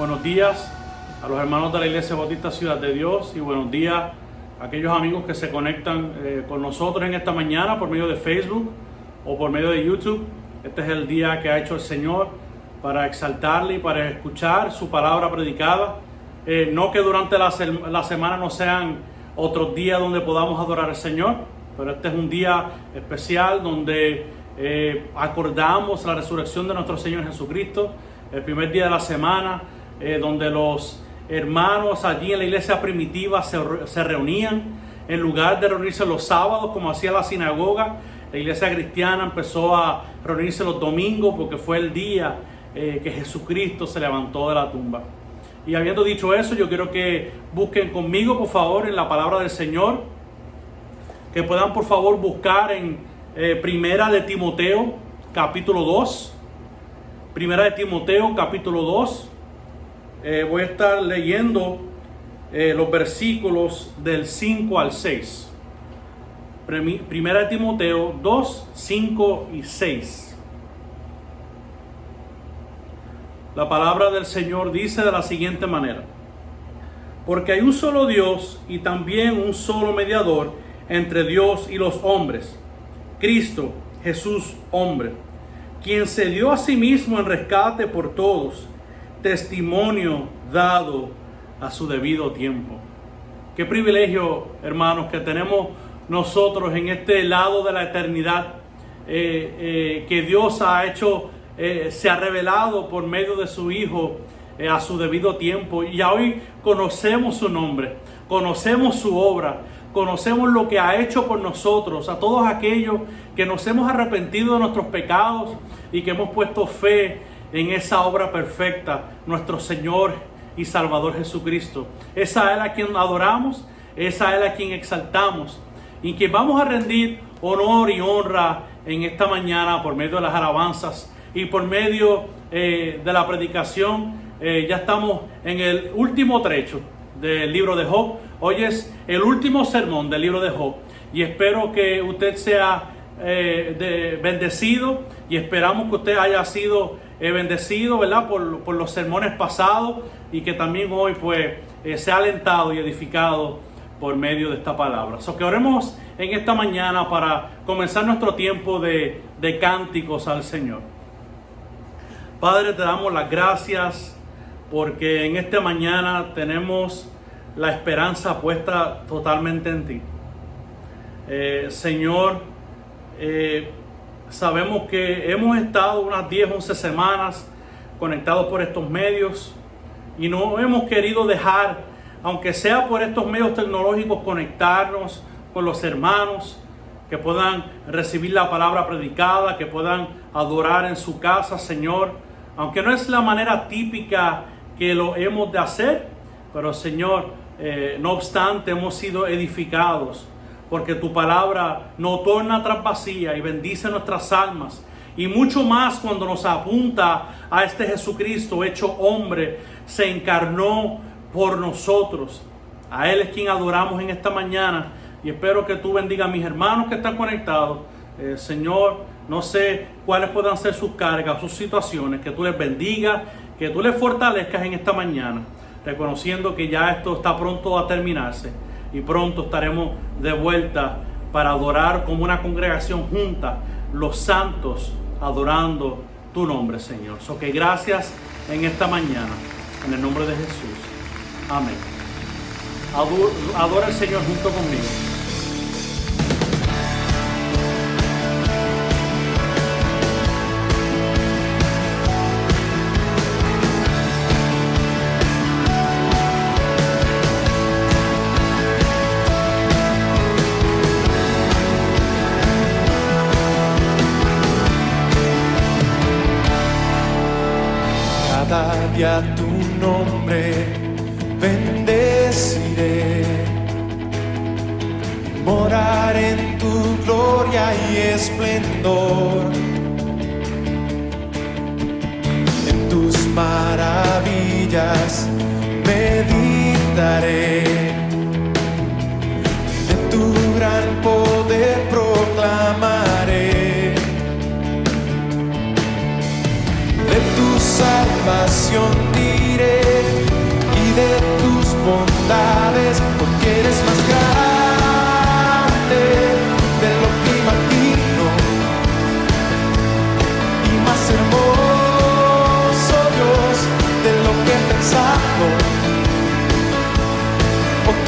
Buenos días a los hermanos de la Iglesia Bautista Ciudad de Dios y buenos días a aquellos amigos que se conectan con nosotros en esta mañana por medio de Facebook o por medio de YouTube. Este es el día que ha hecho el Señor para exaltarle y para escuchar su palabra predicada. No que durante la semana no sean otros días donde podamos adorar al Señor, pero este es un día especial donde acordamos la resurrección de nuestro Señor Jesucristo, el primer día de la semana, donde los hermanos allí en la iglesia primitiva se reunían. En lugar de reunirse los sábados como hacía la sinagoga, la iglesia cristiana empezó a reunirse los domingos porque fue el día que Jesucristo se levantó de la tumba. Y habiendo dicho eso, yo quiero que busquen conmigo, por favor, en la palabra del Señor, que puedan por favor buscar en Primera de Timoteo capítulo 2. Primera de Timoteo capítulo 2. Voy a estar leyendo los versículos del 5 al 6. Primera de Timoteo 2, 5 y 6. La palabra del Señor dice de la siguiente manera: porque hay un solo Dios y también un solo mediador entre Dios y los hombres, Cristo Jesús hombre, quien se dio a sí mismo en rescate por todos, testimonio dado a su debido tiempo. Qué privilegio, hermanos, que tenemos nosotros en este lado de la eternidad, que Dios ha hecho, se ha revelado por medio de su Hijo a su debido tiempo. Y hoy conocemos su nombre, conocemos su obra, conocemos lo que ha hecho por nosotros, a todos aquellos que nos hemos arrepentido de nuestros pecados y que hemos puesto fe en esa obra perfecta, nuestro Señor y Salvador Jesucristo. Es a Él a quien adoramos, es a Él a quien exaltamos y que vamos a rendir honor y honra en esta mañana por medio de las alabanzas y por medio de la predicación. Ya estamos en el último trecho del libro de Job. Hoy es el último sermón del libro de Job y espero que usted sea bendecido, y esperamos que usted haya sido bendecido, ¿verdad? Por los sermones pasados, y que también hoy pues sea alentado y edificado por medio de esta palabra. So que oremos en esta mañana para comenzar nuestro tiempo de cánticos al Señor. Padre, te damos las gracias porque en esta mañana tenemos la esperanza puesta totalmente en ti. Señor, sabemos que hemos estado unas 10, 11 semanas conectados por estos medios y no hemos querido dejar, aunque sea por estos medios tecnológicos, conectarnos con los hermanos, que puedan recibir la palabra predicada, que puedan adorar en su casa, Señor, aunque no es la manera típica que lo hemos de hacer, pero Señor, no obstante hemos sido edificados, porque tu palabra no torna atrás vacía y bendice nuestras almas. Y mucho más cuando nos apunta a este Jesucristo hecho hombre, se encarnó por nosotros. A Él es quien adoramos en esta mañana. Y espero que tú bendiga a mis hermanos que están conectados. Señor, no sé cuáles puedan ser sus cargas, sus situaciones. Que tú les bendigas, que tú les fortalezcas en esta mañana, reconociendo que ya esto está pronto a terminarse. Y pronto estaremos de vuelta para adorar como una congregación junta, los santos, adorando tu nombre, Señor. So que gracias en esta mañana, en el nombre de Jesús. Amén. Adora al Señor junto conmigo. Y a tu nombre bendeciré, morar en tu gloria y esplendor, en tus maravillas meditaré, de tu gran poder proclamaré, de tu salvación diré.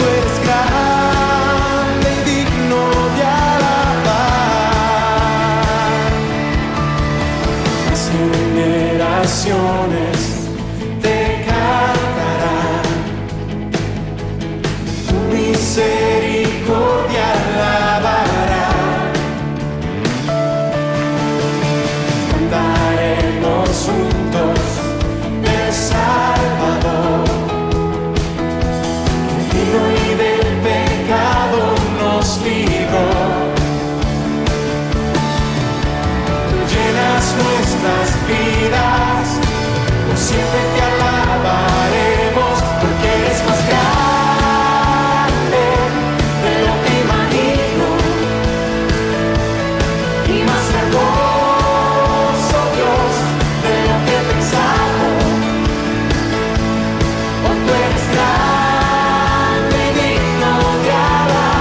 tú eres grande y digno de alabar. Las generaciones te cantarán, tu misericordia alabarán. Cantaremos juntos del Salvador, que vino y del pecado nos libró. Tú llenas nuestras vidas, por siempre te alabaremos, porque eres más grande de lo que imagino y más hermoso, Dios, de lo que he pensado. Oh, tú eres grande y digno de alabar.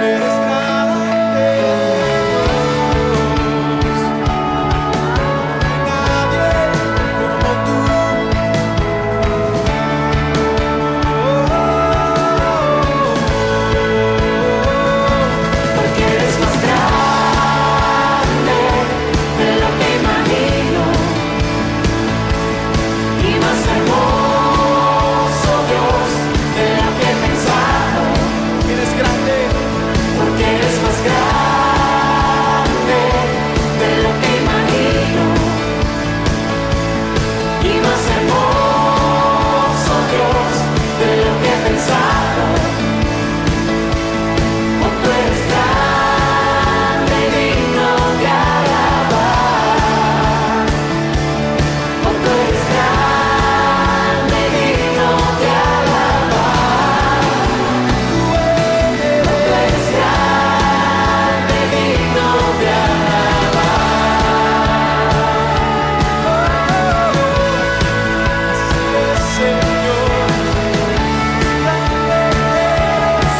Eres grande, Dios. Nadie como tú. Porque eres más grande de lo que imagino y más hermoso, Dios, de lo que he pensado. Eres grande, porque eres más grande de lo que imagino y más hermoso, Dios, de lo que he pensado. Oh, tú eres grande y digno de alabar. Oh, tú eres grande y digno de alabar. Oh, tú eres grande y digno de alabar. Señor, grande eres tú.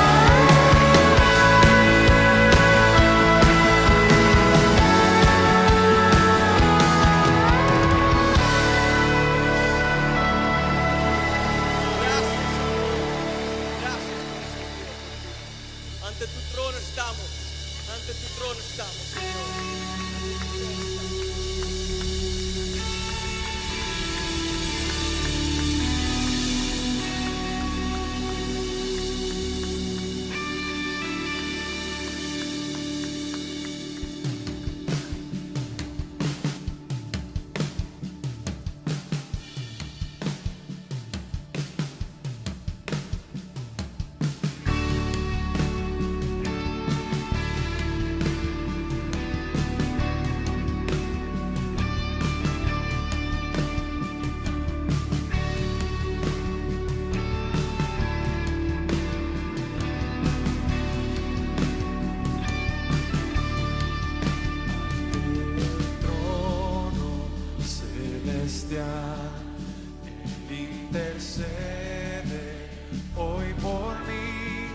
Ante tu trono estamos, ante tu trono estamos, Señor. Él intercede hoy por mí,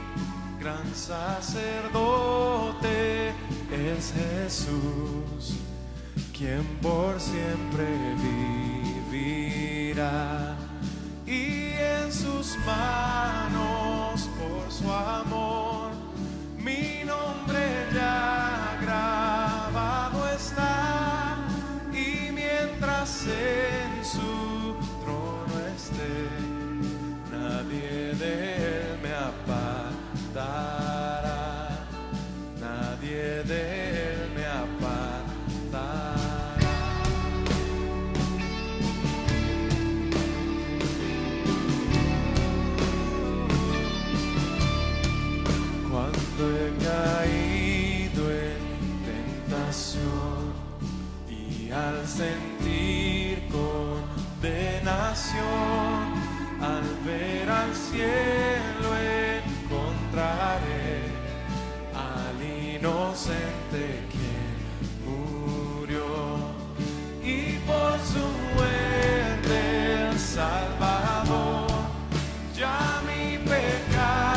gran sacerdote es Jesús, quien por siempre vivirá, y en sus manos por su amor mi nombre ya grabado está, y mientras en su trono esté, nadie de él me apartará, nadie de él me apartará. Cuando he caído en tentación y al sentir condenación, al ver al cielo encontraré al inocente quien murió, y por su muerte el Salvador ya mi pecado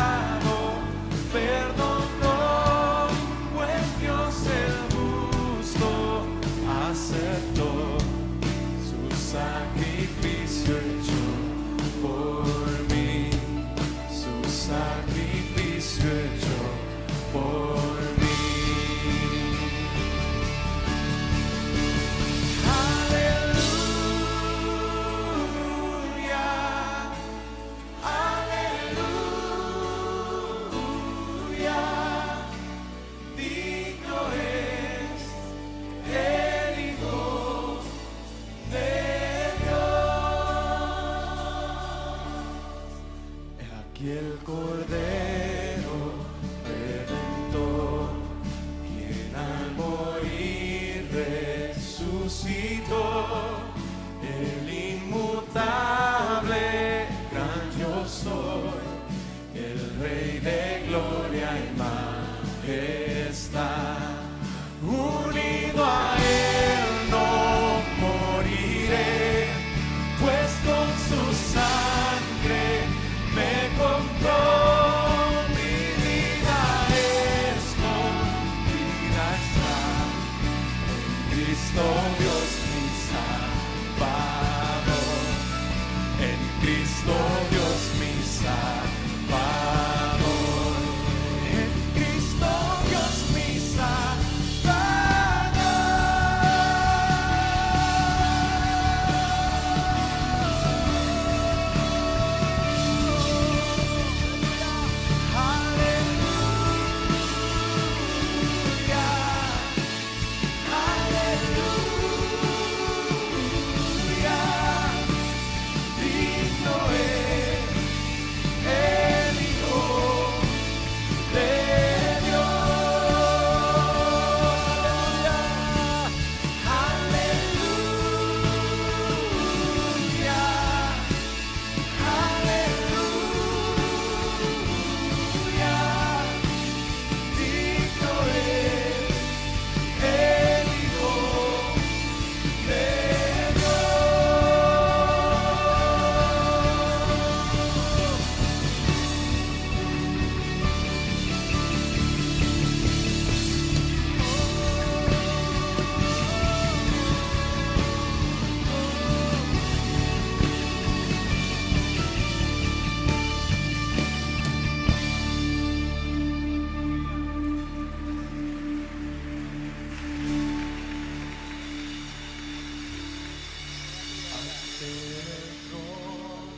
trono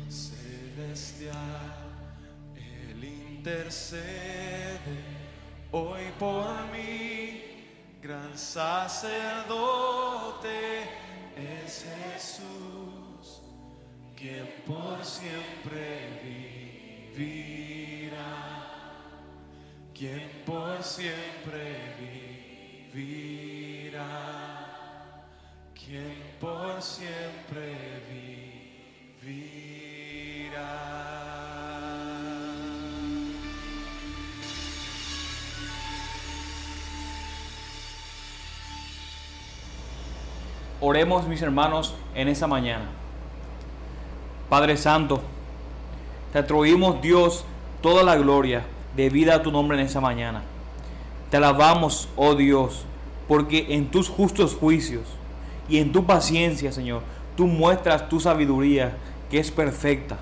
celestial, Él intercede hoy por mí. Gran sacerdote es Jesús, quien por siempre vivirá, quien por siempre vivirá, quien por siempre vivirá. Oremos, mis hermanos, en esta mañana. Padre Santo, te atribuimos, Dios, toda la gloria debida a tu nombre en esta mañana. Te alabamos, oh Dios, porque en tus justos juicios y en tu paciencia, Señor, tú muestras tu sabiduría, que es perfecta.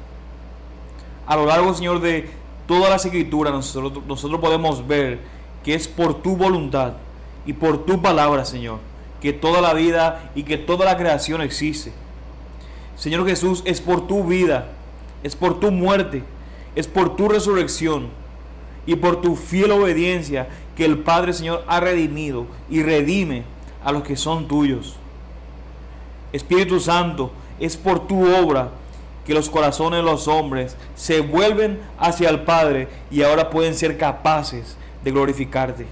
A lo largo, Señor, de todas las escrituras, nosotros podemos ver que es por tu voluntad y por tu palabra, Señor, que toda la vida y que toda la creación existe. Señor Jesús, es por tu vida, es por tu muerte, es por tu resurrección y por tu fiel obediencia que el Padre, Señor, ha redimido y redime a los que son tuyos. Espíritu Santo, es por tu obra que los corazones de los hombres se vuelven hacia el Padre y ahora pueden ser capaces de glorificarte.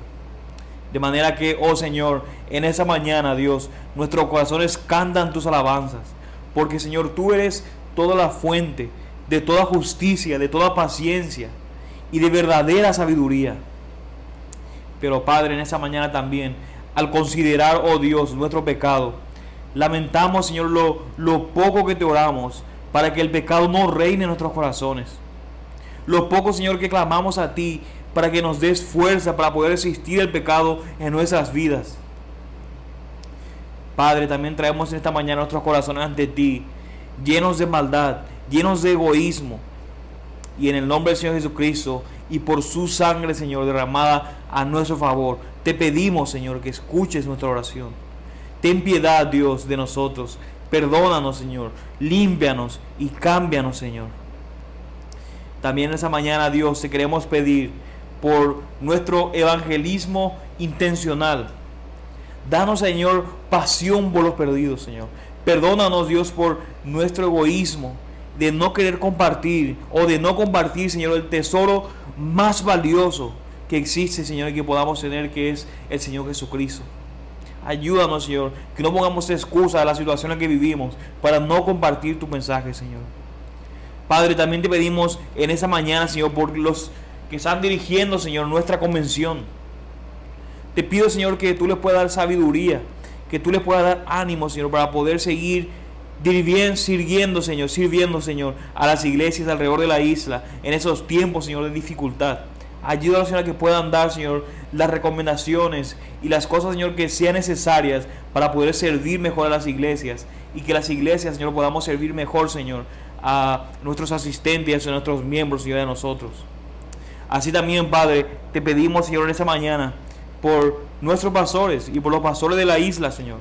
De manera que, oh Señor, en esa mañana, Dios, nuestros corazones cantan tus alabanzas. Porque, Señor, tú eres toda la fuente de toda justicia, de toda paciencia y de verdadera sabiduría. Pero, Padre, en esa mañana también, al considerar, oh Dios, nuestro pecado, lamentamos, Señor, lo poco que te oramos para que el pecado no reine en nuestros corazones. Lo poco, Señor, que clamamos a ti para que nos des fuerza para poder resistir el pecado en nuestras vidas. Padre, también traemos en esta mañana nuestros corazones ante ti, llenos de maldad, llenos de egoísmo. Y en el nombre del Señor Jesucristo y por su sangre, Señor, derramada a nuestro favor, te pedimos, Señor, que escuches nuestra oración. Ten piedad, Dios, de nosotros. Perdónanos, Señor. Límpianos y cámbianos, Señor. También en esa mañana, Dios, te queremos pedir por nuestro evangelismo intencional. Danos, Señor, pasión por los perdidos, Señor. Perdónanos, Dios, por nuestro egoísmo de no querer compartir o de no compartir, Señor, el tesoro más valioso que existe, Señor, y que podamos tener, que es el Señor Jesucristo. Ayúdanos, Señor, que no pongamos excusa a la situación en que vivimos para no compartir tu mensaje, Señor. Padre, también te pedimos en esa mañana, Señor, por los que están dirigiendo, Señor, nuestra convención. Te pido, Señor, que tú les puedas dar sabiduría, que tú les puedas dar ánimo, Señor, para poder seguir sirviendo, Señor, a las iglesias alrededor de la isla en esos tiempos, Señor, de dificultad. Ayúdanos, Señor, a que puedan dar, Señor, las recomendaciones y las cosas, Señor, que sean necesarias para poder servir mejor a las iglesias, y que las iglesias, Señor, podamos servir mejor, Señor, a nuestros asistentes, a nuestros miembros, Señor, a nosotros. Así también, Padre, te pedimos, Señor, en esta mañana por nuestros pastores y por los pastores de la isla, Señor,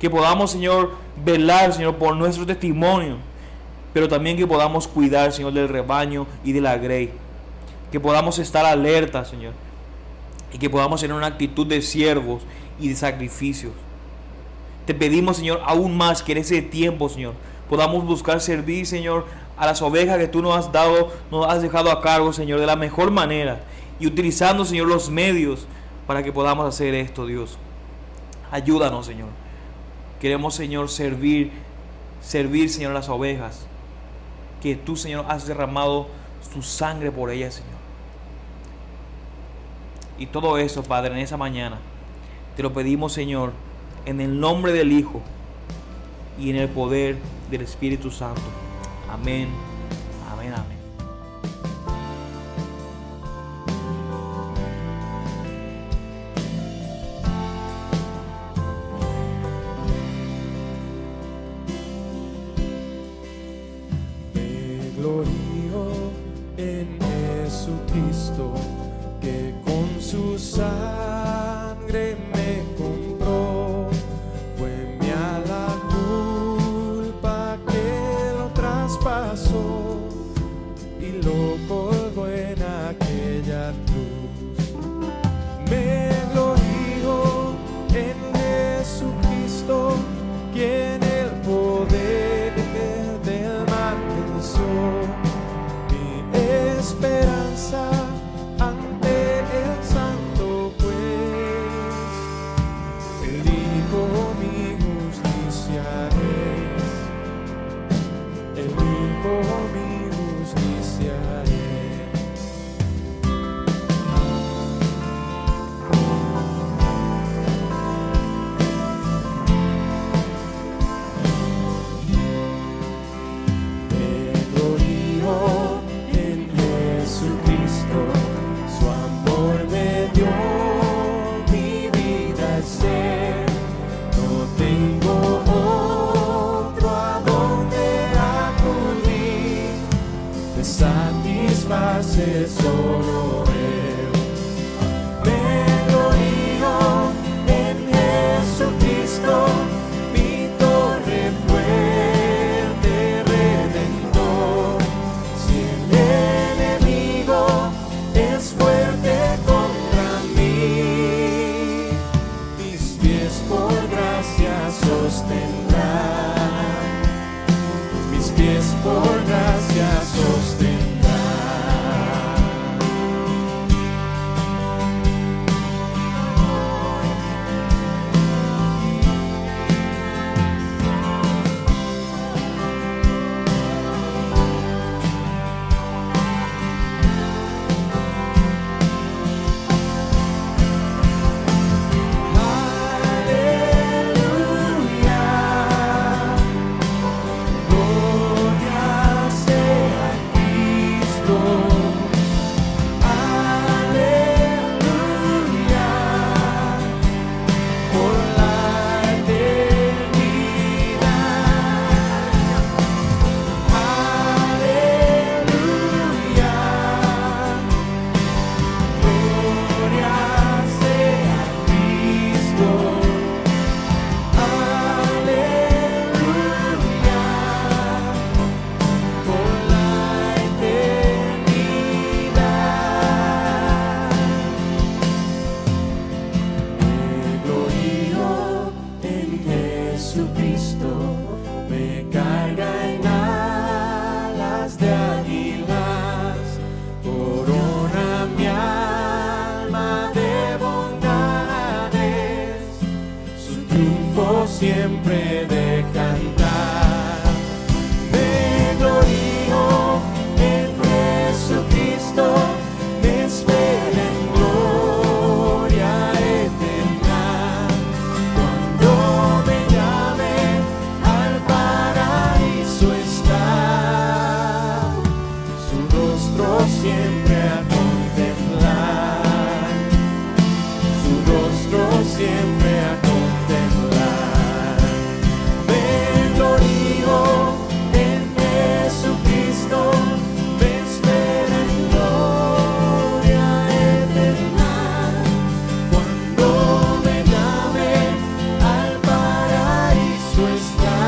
que podamos, Señor, velar, Señor, por nuestro testimonio, pero también que podamos cuidar, Señor, del rebaño y de la grey, que podamos estar alerta, Señor, y que podamos tener una actitud de siervos y de sacrificios. Te pedimos, Señor, aún más que en ese tiempo, Señor, podamos buscar servir, Señor, a las ovejas que tú nos has dado, nos has dejado a cargo, Señor, de la mejor manera, y utilizando, Señor, los medios para que podamos hacer esto, Dios. Ayúdanos, Señor. Queremos, Señor, servir, Señor, a las ovejas que tú, Señor, has derramado tu sangre por ellas, Señor. Y todo eso, Padre, en esa mañana te lo pedimos, Señor, en el nombre del Hijo y en el poder del Espíritu Santo. Amén, amén, amén. Me glorío en Jesucristo, que con su sangre me compró, fue a la cruz hace solo Él. Me glorío en Jesucristo, mi torre fuerte, redentor. Si el enemigo es fuerte contra mí, mis pies por gracia sostendrán, mis pies por gracia sostendrán. Jesucristo me carga en alas de águilas, corona mi alma de bondades, su triunfo siempre de cantar. Me glorío en Jesucristo, me espera en gloria eterna. Cuando me llame al paraíso está, su rostro siempre a contemplar, su rostro siempre a contemplar. Me glorío en Jesucristo, me espera en gloria eterna. Cuando me llame al paraíso está,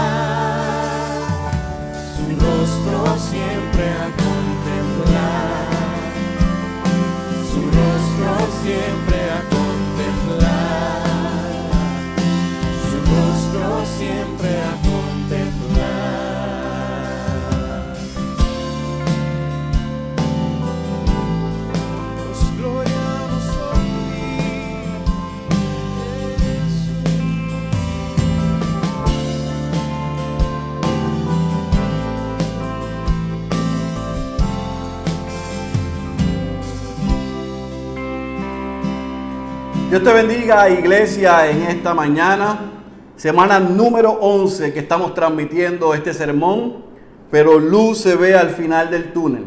su rostro siempre a contemplar, su rostro siempre a contemplar, su rostro siempre a contemplar. Nos gloriamos en ti, Jesús. Dios te bendiga, iglesia, en esta mañana, semana número 11 que estamos transmitiendo este sermón, pero luz se ve al final del túnel.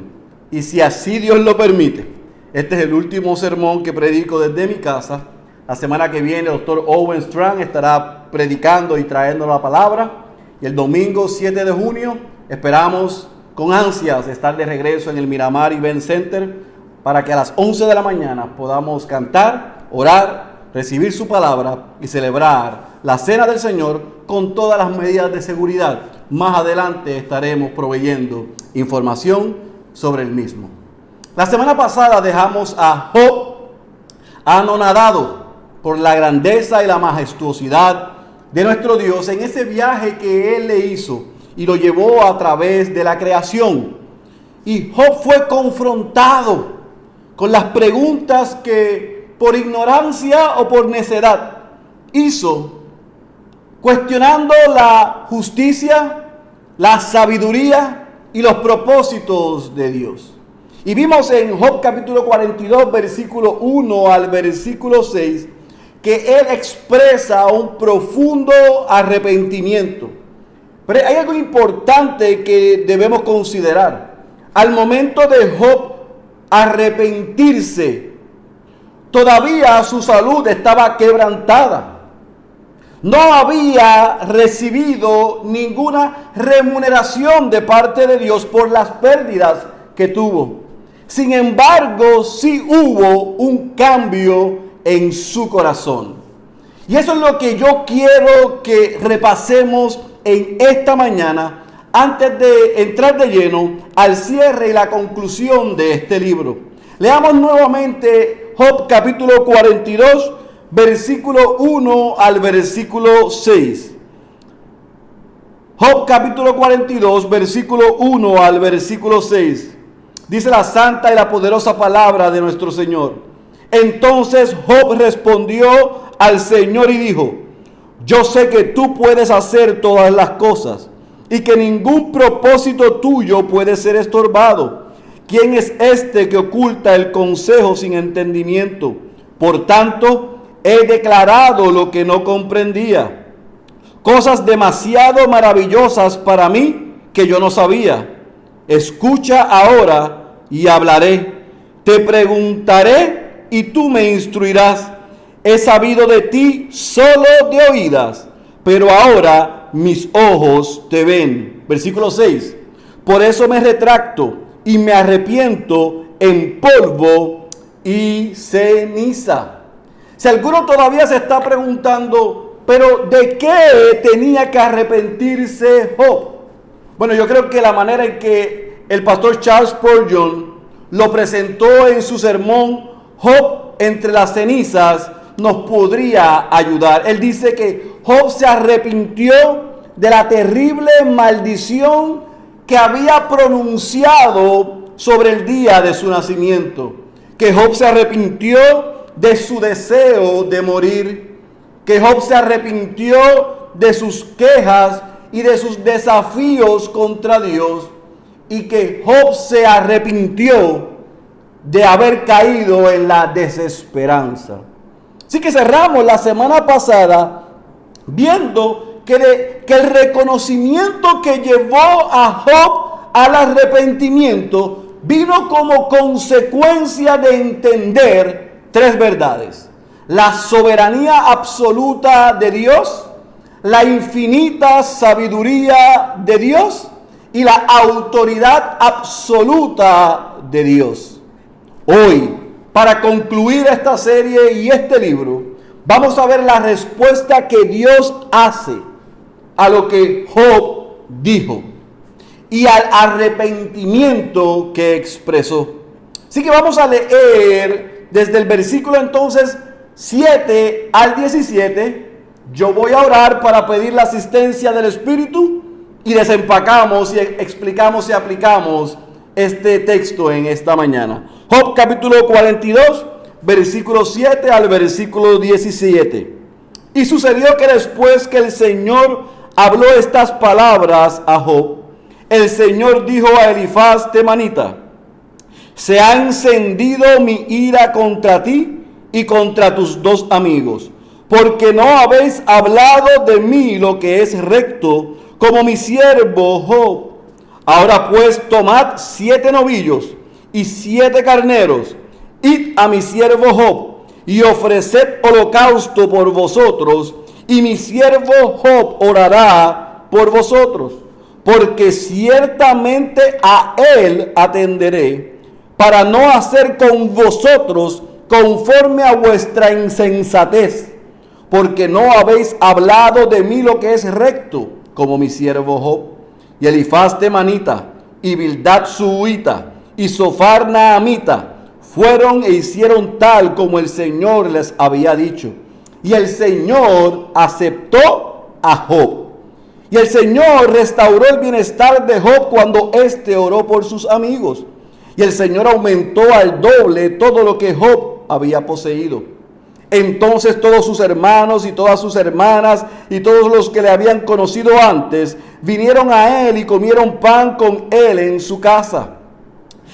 Y si así Dios lo permite, este es el último sermón que predico desde mi casa. La semana que viene el doctor Owen Strang estará predicando y trayendo la palabra. Y el domingo 7 de junio esperamos con ansias estar de regreso en el Miramar Event Center para que a las 11 de la mañana podamos cantar, orar, recibir su palabra y celebrar la cena del Señor con todas las medidas de seguridad. Más adelante estaremos proveyendo información sobre el mismo. La semana pasada dejamos a Job anonadado por la grandeza y la majestuosidad de nuestro Dios en ese viaje que Él le hizo y lo llevó a través de la creación. Y Job fue confrontado con las preguntas que por ignorancia o por necedad hizo, cuestionando la justicia, la sabiduría y los propósitos de Dios. Y vimos en Job capítulo 42, versículo 1 al versículo 6, que él expresa un profundo arrepentimiento. Pero hay algo importante que debemos considerar. Al momento de Job arrepentirse, todavía su salud estaba quebrantada. No había recibido ninguna remuneración de parte de Dios por las pérdidas que tuvo. Sin embargo, sí hubo un cambio en su corazón. Y eso es lo que yo quiero que repasemos en esta mañana, antes de entrar de lleno al cierre y la conclusión de este libro. Leamos nuevamente Job capítulo 42, versículo 1 al versículo 6. Job capítulo 42, versículo 1 al versículo 6. Dice la santa y la poderosa palabra de nuestro Señor. Entonces Job respondió al Señor y dijo: yo sé que tú puedes hacer todas las cosas y que ningún propósito tuyo puede ser estorbado. ¿Quién es este que oculta el consejo sin entendimiento? Por tanto, he declarado lo que no comprendía, cosas demasiado maravillosas para mí que yo no sabía. Escucha ahora y hablaré. Te preguntaré y tú me instruirás. He sabido de ti solo de oídas, pero ahora mis ojos te ven. Versículo 6. Por eso me retracto y me arrepiento en polvo y ceniza. Si alguno todavía se está preguntando, pero ¿de qué tenía que arrepentirse Job? Bueno, yo creo que la manera en que el pastor Charles Spurgeon lo presentó en su sermón, Job entre las cenizas, nos podría ayudar. Él dice que Job se arrepintió de la terrible maldición que había pronunciado sobre el día de su nacimiento. Que Job se arrepintió de su deseo de morir. Que Job se arrepintió de sus quejas y de sus desafíos contra Dios. Y que Job se arrepintió de haber caído en la desesperanza. Así que cerramos la semana pasada viendo que el reconocimiento que llevó a Job al arrepentimiento vino como consecuencia de entender tres verdades: la soberanía absoluta de Dios, la infinita sabiduría de Dios y la autoridad absoluta de Dios. Hoy, para concluir esta serie y este libro, vamos a ver la respuesta que Dios hace a lo que Job dijo y al arrepentimiento que expresó. Así que vamos a leer desde el versículo entonces 7 al 17. Yo voy a orar para pedir la asistencia del Espíritu y desempacamos y explicamos y aplicamos este texto en esta mañana. Job capítulo 42, versículo 7 al versículo 17. Y sucedió que después que el Señor habló estas palabras a Job, el Señor dijo a Elifaz temanita: se ha encendido mi ira contra ti y contra tus dos amigos, porque no habéis hablado de mí lo que es recto, como mi siervo Job. Ahora pues tomad 7 novillos y 7 carneros, id a mi siervo Job y ofreced holocausto por vosotros, y mi siervo Job orará por vosotros, porque ciertamente a él atenderé, para no hacer con vosotros conforme a vuestra insensatez, porque no habéis hablado de mí lo que es recto, como mi siervo Job. Y Elifaz temanita, y Bildad suita, y Sofar naamita fueron e hicieron tal como el Señor les había dicho. Y el Señor aceptó a Job. Y el Señor restauró el bienestar de Job cuando éste oró por sus amigos. Y el Señor aumentó al doble todo lo que Job había poseído. Entonces todos sus hermanos y todas sus hermanas y todos los que le habían conocido antes vinieron a él y comieron pan con él en su casa.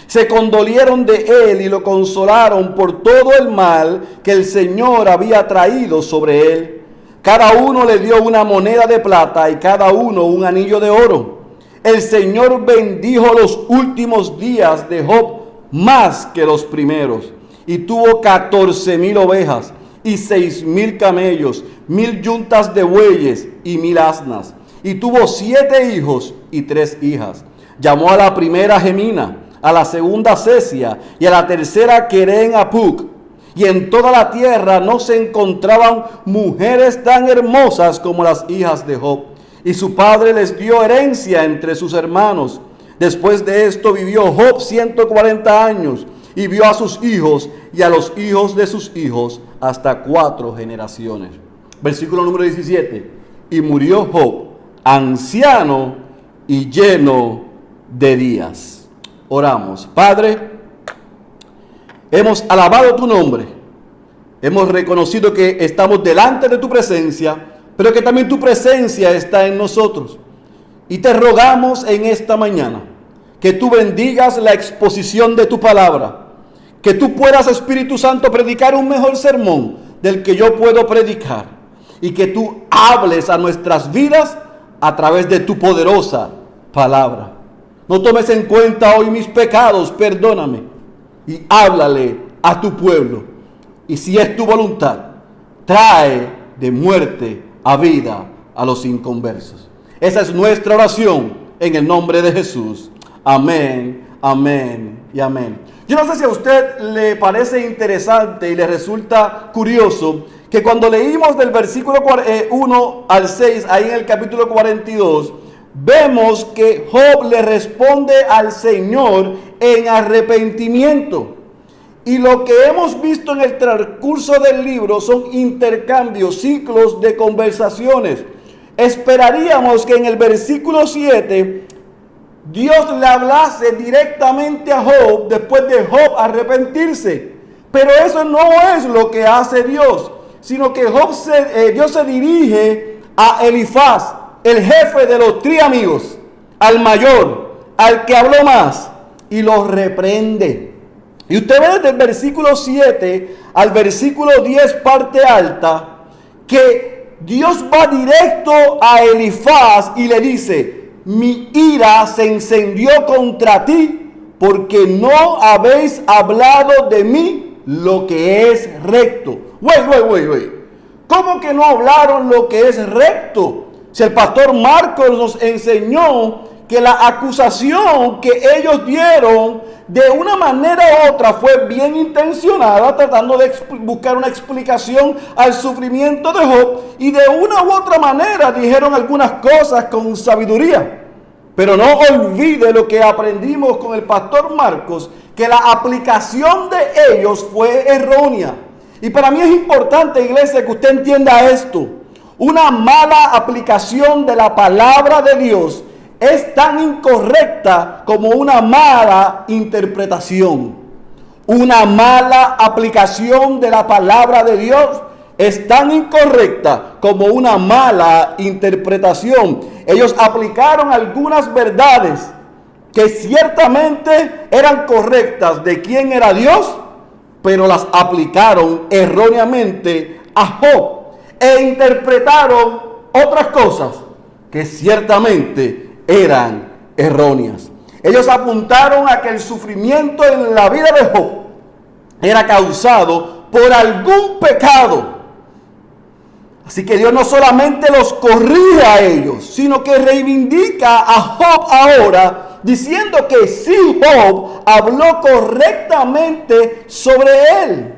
Se condolieron de él y lo consolaron por todo el mal que el Señor había traído sobre él. Cada uno le dio una moneda de plata y cada uno un anillo de oro. El Señor bendijo los últimos días de Job más que los primeros, y tuvo 14,000 ovejas y 6,000 camellos, 1,000 yuntas de bueyes y 1,000 asnas. Y tuvo 7 hijos y 3 hijas. Llamó a la primera Gemina, a la segunda Sesia y a la tercera Queren Apuk. Y en toda la tierra no se encontraban mujeres tan hermosas como las hijas de Job. Y su padre les dio herencia entre sus hermanos. Después de esto vivió Job 140 años y vio a sus hijos y a los hijos de sus hijos hasta 4 generaciones. Versículo número 17. Y murió Job, anciano y lleno de días. Oramos. Padre, hemos alabado tu nombre. Hemos reconocido que estamos delante de tu presencia, pero que también tu presencia está en nosotros. Y te rogamos en esta mañana que tú bendigas la exposición de tu palabra, que tú puedas, Espíritu Santo, predicar un mejor sermón del que yo puedo predicar, y que tú hables a nuestras vidas a través de tu poderosa palabra. No tomes en cuenta hoy mis pecados, perdóname, y háblale a tu pueblo. Y si es tu voluntad, trae de muerte a vida a los inconversos. Esa es nuestra oración en el nombre de Jesús. Amén, amén y amén. Yo no sé si a usted le parece interesante y le resulta curioso que cuando leímos del versículo 1 al 6, ahí en el capítulo 42, vemos que Job le responde al Señor en arrepentimiento. Y lo que hemos visto en el transcurso del libro son intercambios, ciclos de conversaciones. Esperaríamos que en el versículo 7 Dios le hablase directamente a Job después de Job arrepentirse. Pero eso no es lo que hace Dios, sino que Dios se dirige a Elifaz, el jefe de los 3 amigos, al mayor, al que habló más, y lo reprende. Y usted ve desde el versículo 7 al versículo 10, parte alta, que Dios va directo a Elifaz y le dice: mi ira se encendió contra ti porque no habéis hablado de mí lo que es recto. Wait. ¿Cómo que no hablaron lo que es recto? Si el pastor Marcos nos enseñó que la acusación que ellos dieron de una manera u otra fue bien intencionada, tratando de buscar una explicación al sufrimiento de Job, y de una u otra manera dijeron algunas cosas con sabiduría. Pero no olvide lo que aprendimos con el pastor Marcos, que la aplicación de ellos fue errónea. Y para mí es importante, iglesia, que usted entienda esto. Una mala aplicación de la palabra de Dios es tan incorrecta como una mala interpretación. Una mala aplicación de la palabra de Dios es tan incorrecta como una mala interpretación. Ellos aplicaron algunas verdades que ciertamente eran correctas de quién era Dios, pero las aplicaron erróneamente a Job e interpretaron otras cosas que ciertamente eran erróneas. Ellos apuntaron a que el sufrimiento en la vida de Job era causado por algún pecado. Así que Dios no solamente los corrige a ellos, sino que reivindica a Job ahora, diciendo que sí, Job habló correctamente sobre él.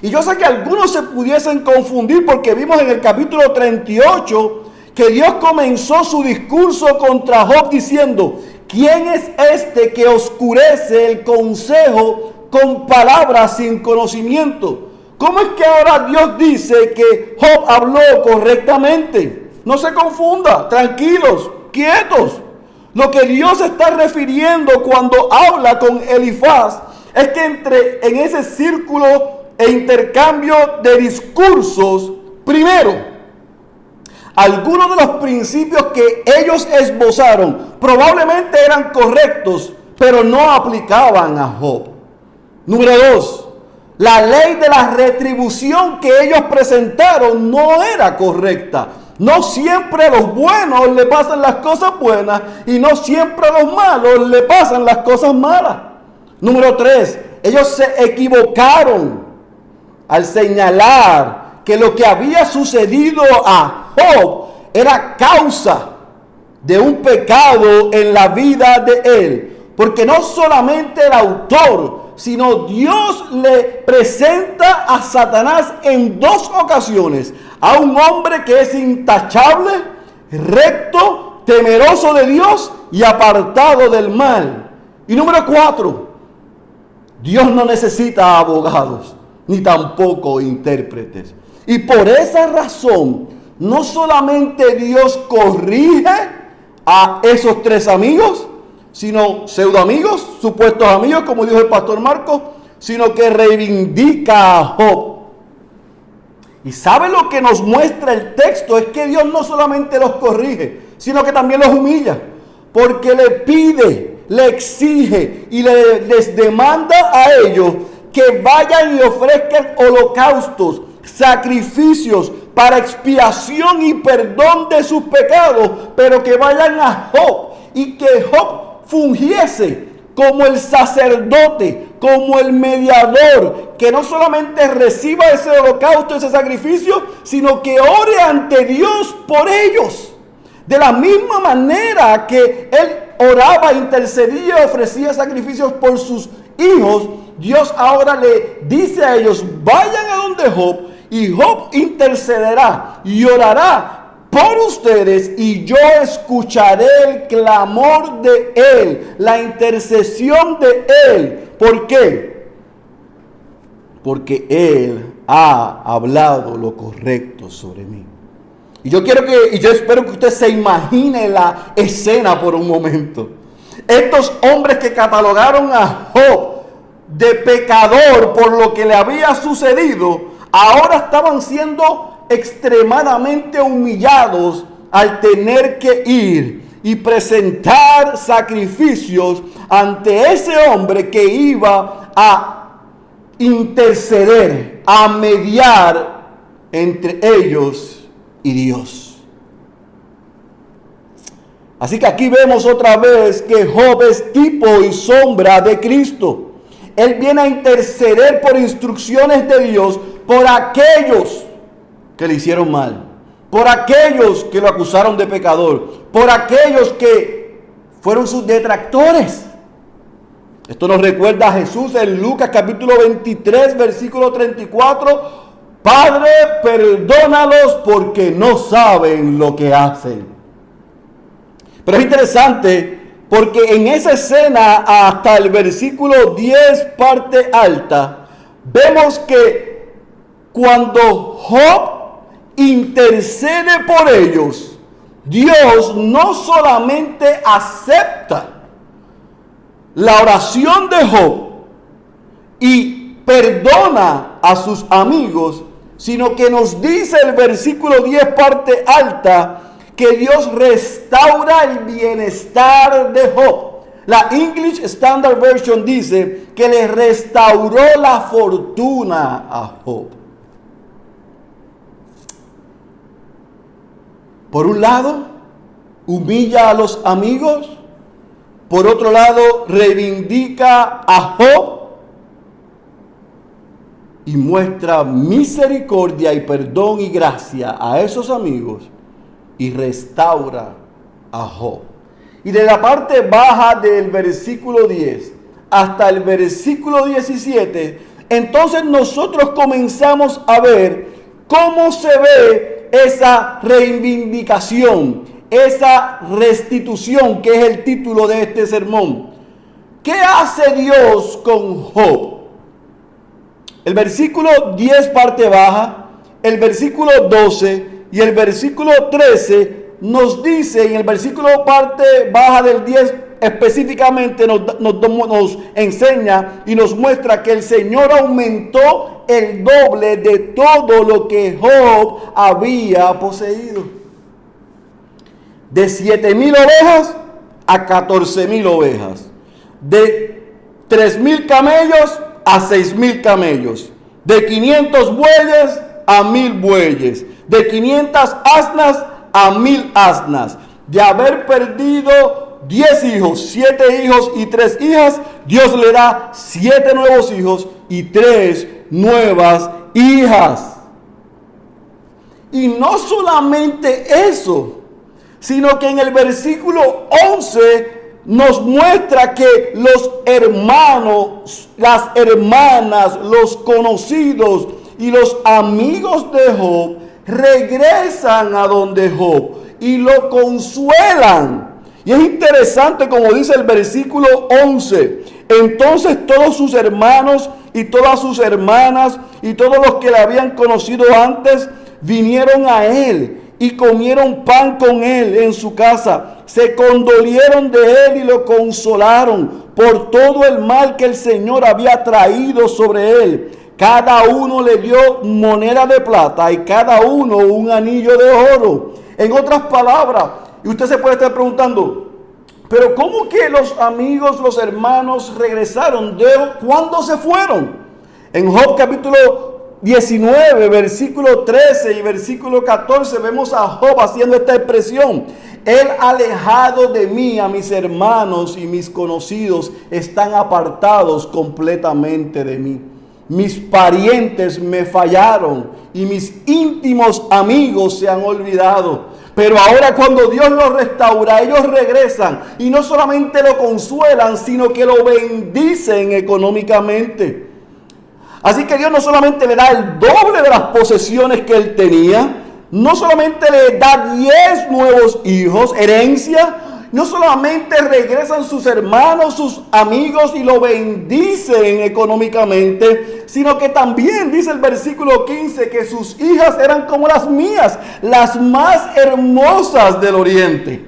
Y yo sé que algunos se pudiesen confundir, porque vimos en el capítulo 38 que Dios comenzó su discurso contra Job diciendo: ¿quién es este que oscurece el consejo con palabras sin conocimiento? ¿Cómo es que ahora Dios dice que Job habló correctamente? No se confunda, tranquilos, quietos. Lo que Dios está refiriendo cuando habla con Elifaz es que en ese círculo e intercambio de discursos, primero, algunos de los principios que ellos esbozaron probablemente eran correctos, pero no aplicaban a Job. Número 2, la ley de la retribución que ellos presentaron no era correcta. No siempre a los buenos le pasan las cosas buenas y no siempre a los malos le pasan las cosas malas. Número 3, ellos se equivocaron al señalar que lo que había sucedido a Job era causa de un pecado en la vida de él. Porque no solamente el autor, sino Dios le presenta a Satanás en 2 ocasiones. A un hombre que es intachable, recto, temeroso de Dios y apartado del mal. Y número 4, Dios no necesita abogados, ni tampoco intérpretes. Y por esa razón, no solamente Dios corrige a esos 3 amigos, sino pseudoamigos, supuestos amigos, como dijo el pastor Marcos, sino que reivindica a Job. Y ¿sabe lo que nos muestra el texto? Es que Dios no solamente los corrige, sino que también los humilla, porque le pide, le exige y les demanda a ellos que vayan y ofrezcan holocaustos, sacrificios para expiación y perdón de sus pecados, pero que vayan a Job y que Job fungiese como el sacerdote, como el mediador, que no solamente reciba ese holocausto, ese sacrificio, sino que ore ante Dios por ellos. De la misma manera que él oraba, intercedía, ofrecía sacrificios por sus hijos, Dios ahora le dice a ellos, vayan a donde Job, y Job intercederá y orará por ustedes, y yo escucharé el clamor de él, la intercesión de él. ¿Por qué? Porque él ha hablado lo correcto sobre mí. Y yo espero que usted se imagine la escena por un momento. Estos hombres que catalogaron a Job de pecador por lo que le había sucedido, ahora estaban siendo extremadamente humillados al tener que ir y presentar sacrificios ante ese hombre que iba a interceder, a mediar entre ellos y Dios. Así que aquí vemos otra vez que Job es tipo y sombra de Cristo. Él viene a interceder por instrucciones de Dios por aquellos que le hicieron mal, por aquellos que lo acusaron de pecador, por aquellos que fueron sus detractores. Esto nos recuerda a Jesús en Lucas capítulo 23, versículo 34. Padre, perdónalos porque no saben lo que hacen. Pero es interesante porque en esa escena, hasta el versículo 10, parte alta, vemos que cuando Job intercede por ellos, Dios no solamente acepta la oración de Job y perdona a sus amigos, sino que nos dice el versículo 10, parte alta, que Dios restaura el bienestar de Job. La English Standard Version dice que le restauró la fortuna a Job. Por un lado, humilla a los amigos. Por otro lado, reivindica a Job y muestra misericordia y perdón y gracia a esos amigos y restaura a Job. Y de la parte baja del versículo 10 hasta el versículo 17, entonces nosotros comenzamos a ver cómo se ve esa reivindicación, esa restitución, que es el título de este sermón. ¿Qué hace Dios con Job? El versículo 10, parte baja, el versículo 12 y el versículo 13 nos dice, y en el versículo parte baja del 10 específicamente nos enseña y nos muestra que el Señor aumentó el doble de todo lo que Job había poseído. De 7,000 ovejas a 14,000 ovejas. De 3,000 camellos a 6,000 camellos. De 500 bueyes a 1,000 bueyes. De 500 asnas a 1,000 asnas. De haber perdido 10 hijos, 7 hijos y 3 hijas, Dios le da 7 nuevos hijos y 3 nuevas hijas. Y no solamente eso, sino que en el versículo 11 nos muestra que los hermanos, las hermanas, los conocidos y los amigos de Job regresan a donde Job y lo consuelan. Y es interesante como dice el versículo 11. Entonces todos sus hermanos y todas sus hermanas y todos los que le habían conocido antes vinieron a él y comieron pan con él en su casa. Se condolieron de él y lo consolaron por todo el mal que el Señor había traído sobre él. Cada uno le dio moneda de plata y cada uno un anillo de oro. En otras palabras, y usted se puede estar preguntando, pero ¿cómo que los amigos, los hermanos regresaron? ¿Cuándo se fueron? En Job capítulo 19, versículo 13 y versículo 14 vemos a Job haciendo esta expresión. Él alejado de mí, a mis hermanos y mis conocidos están apartados completamente de mí. Mis parientes me fallaron y mis íntimos amigos se han olvidado. Pero ahora cuando Dios los restaura, ellos regresan y no solamente lo consuelan, sino que lo bendicen económicamente. Así que Dios no solamente le da el doble de las posesiones que él tenía, no solamente le da 10 nuevos hijos, herencia, no solamente regresan sus hermanos, sus amigos y lo bendicen económicamente, sino que también dice el versículo 15 que sus hijas eran como las mías, las más hermosas del oriente.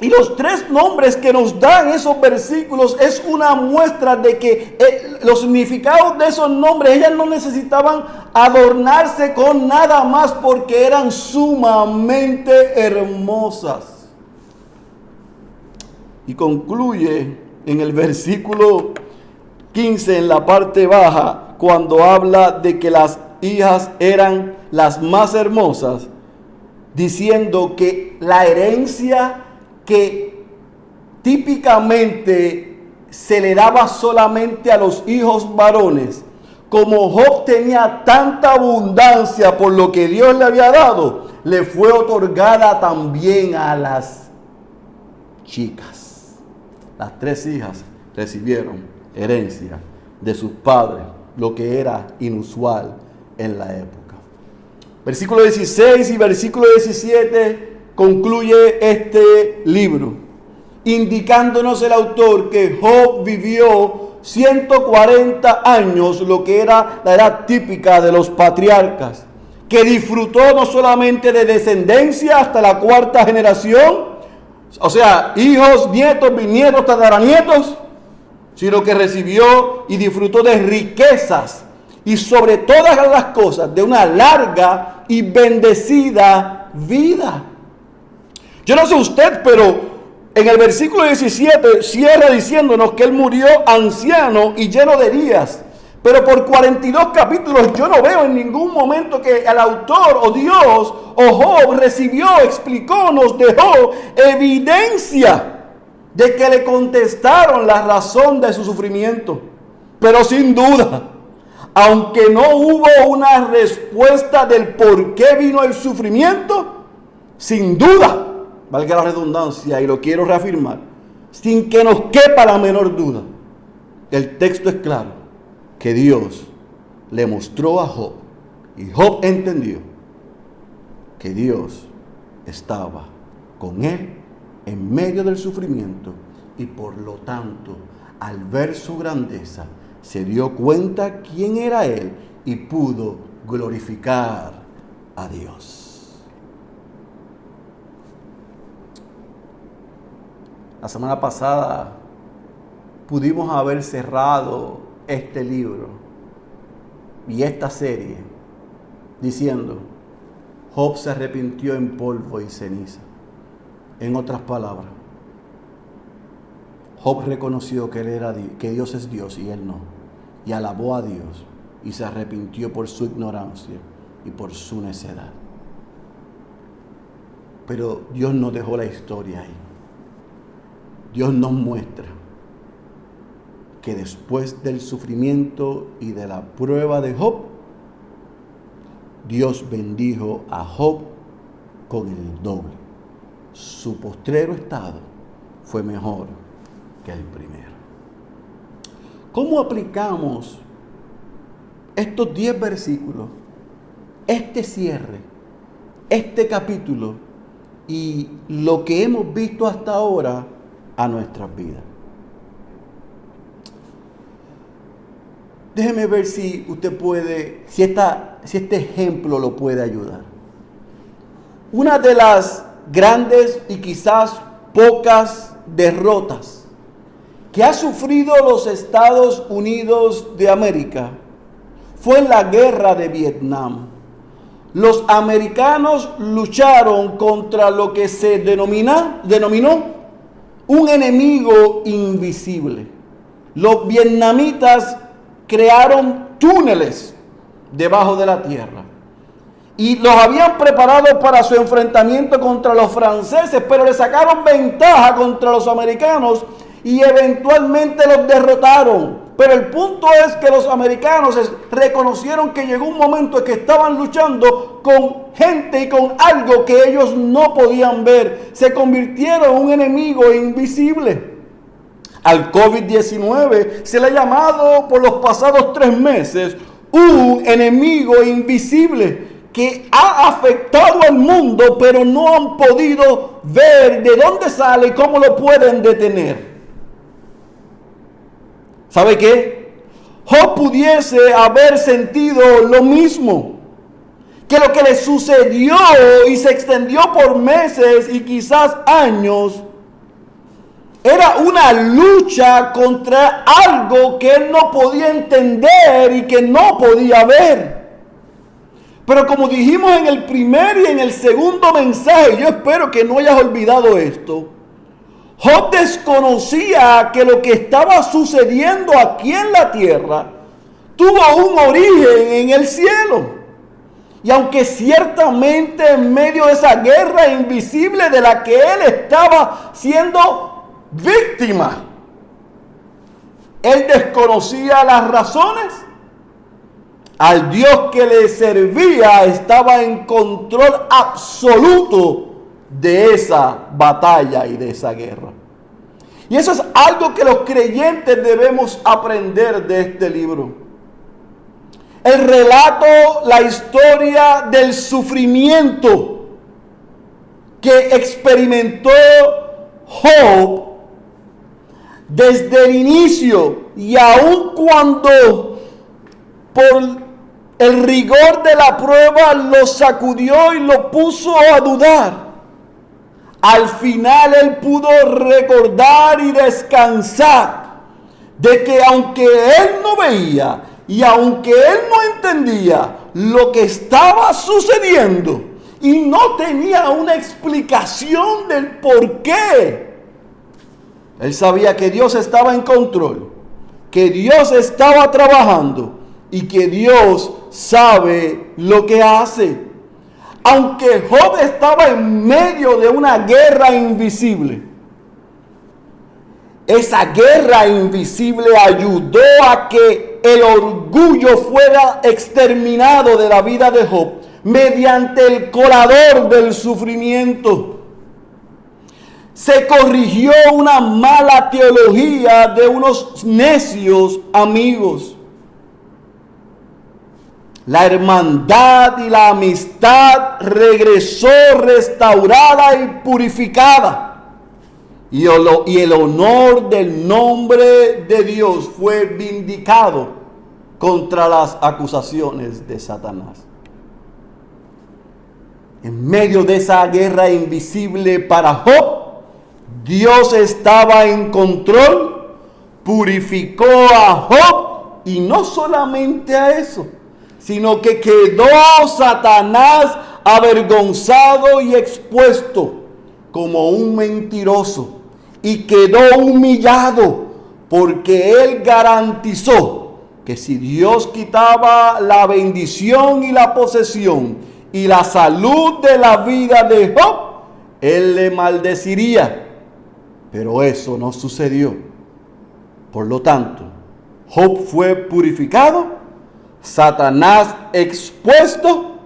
Y los 3 nombres que nos dan esos versículos es una muestra de que los significados de esos nombres, ellas no necesitaban adornarse con nada más porque eran sumamente hermosas. Y concluye en el versículo 15 en la parte baja, cuando habla de que las hijas eran las más hermosas, diciendo que la herencia que típicamente se le daba solamente a los hijos varones, como Job tenía tanta abundancia por lo que Dios le había dado, le fue otorgada también a las chicas. Las 3 hijas recibieron herencia de sus padres, lo que era inusual en la época. Versículo 16 y versículo 17 concluye este libro, indicándonos el autor que Job vivió 140 años, lo que era la edad típica de los patriarcas, que disfrutó no solamente de descendencia hasta la 4ª generación, o sea, hijos, nietos, bisnietos, tataranietos, sino que recibió y disfrutó de riquezas y sobre todas las cosas de una larga y bendecida vida. Yo no sé usted, pero en el versículo 17 cierra diciéndonos que él murió anciano y lleno de días. Pero por 42 capítulos yo no veo en ningún momento que el autor o Dios o Job explicó, nos dejó evidencia de que le contestaron la razón de su sufrimiento. Pero sin duda, aunque no hubo una respuesta del por qué vino el sufrimiento, sin duda, valga la redundancia y lo quiero reafirmar, sin que nos quepa la menor duda, el texto es claro, que Dios le mostró a Job y Job entendió que Dios estaba con él en medio del sufrimiento y por lo tanto, al ver su grandeza, se dio cuenta quién era él y pudo glorificar a Dios. La semana pasada pudimos haber cerrado este libro y esta serie diciendo, Job se arrepintió en polvo y ceniza. En otras palabras, Job reconoció que Dios es Dios y él no, y alabó a Dios y se arrepintió por su ignorancia y por su necedad. Pero Dios no dejó la historia ahí. Dios nos muestra que después del sufrimiento y de la prueba de Job, Dios bendijo a Job con el doble. su postrero estado fue mejor que el primero. ¿Cómo aplicamos estos 10 versículos, este cierre, este capítulo y lo que hemos visto hasta ahora a nuestras vidas? Déjeme ver si usted puede, si este ejemplo lo puede ayudar. Una de las grandes y quizás pocas derrotas que ha sufrido los Estados Unidos de América fue en la guerra de Vietnam. Los americanos lucharon contra lo que se denominó un enemigo invisible. Los vietnamitas crearon túneles debajo de la tierra y los habían preparado para su enfrentamiento contra los franceses, pero le sacaron ventaja contra los americanos y eventualmente los derrotaron. Pero el punto es que los americanos reconocieron que llegó un momento en que estaban luchando con gente y con algo que ellos no podían ver. Se convirtieron en un enemigo invisible. Al COVID-19 se le ha llamado por los pasados 3 meses un enemigo invisible que ha afectado al mundo, pero no han podido ver de dónde sale y cómo lo pueden detener. ¿Sabe qué? Job pudiese haber sentido lo mismo, que lo que le sucedió y se extendió por meses y quizás años era una lucha contra algo que él no podía entender y que no podía ver. Pero como dijimos en el primer y en el segundo mensaje, yo espero que no hayas olvidado esto. Job desconocía que lo que estaba sucediendo aquí en la tierra tuvo un origen en el cielo. Y aunque ciertamente en medio de esa guerra invisible de la que él estaba siendo víctima, él desconocía las razones. Al Dios que le servía estaba en control absoluto de esa batalla y de esa guerra. Y eso es algo que los creyentes debemos aprender de este libro. El relato, la historia del sufrimiento que experimentó Job desde el inicio, y aun cuando por el rigor de la prueba lo sacudió y lo puso a dudar, al final él pudo recordar y descansar de que aunque él no veía y aunque él no entendía lo que estaba sucediendo y no tenía una explicación del por qué, él sabía que Dios estaba en control, que Dios estaba trabajando y que Dios sabe lo que hace. Aunque Job estaba en medio de una guerra invisible, esa guerra invisible ayudó a que el orgullo fuera exterminado de la vida de Job mediante el colador del sufrimiento. Se corrigió una mala teología de unos necios amigos. La hermandad y la amistad regresó restaurada y purificada. Y el honor del nombre de Dios fue vindicado contra las acusaciones de Satanás. En medio de esa guerra invisible para Job, Dios estaba en control, purificó a Job y no solamente a eso, sino que quedó Satanás avergonzado y expuesto como un mentiroso y quedó humillado porque él garantizó que si Dios quitaba la bendición y la posesión y la salud de la vida de Job, él le maldeciría. Pero eso no sucedió. Por lo tanto, Job fue purificado, Satanás expuesto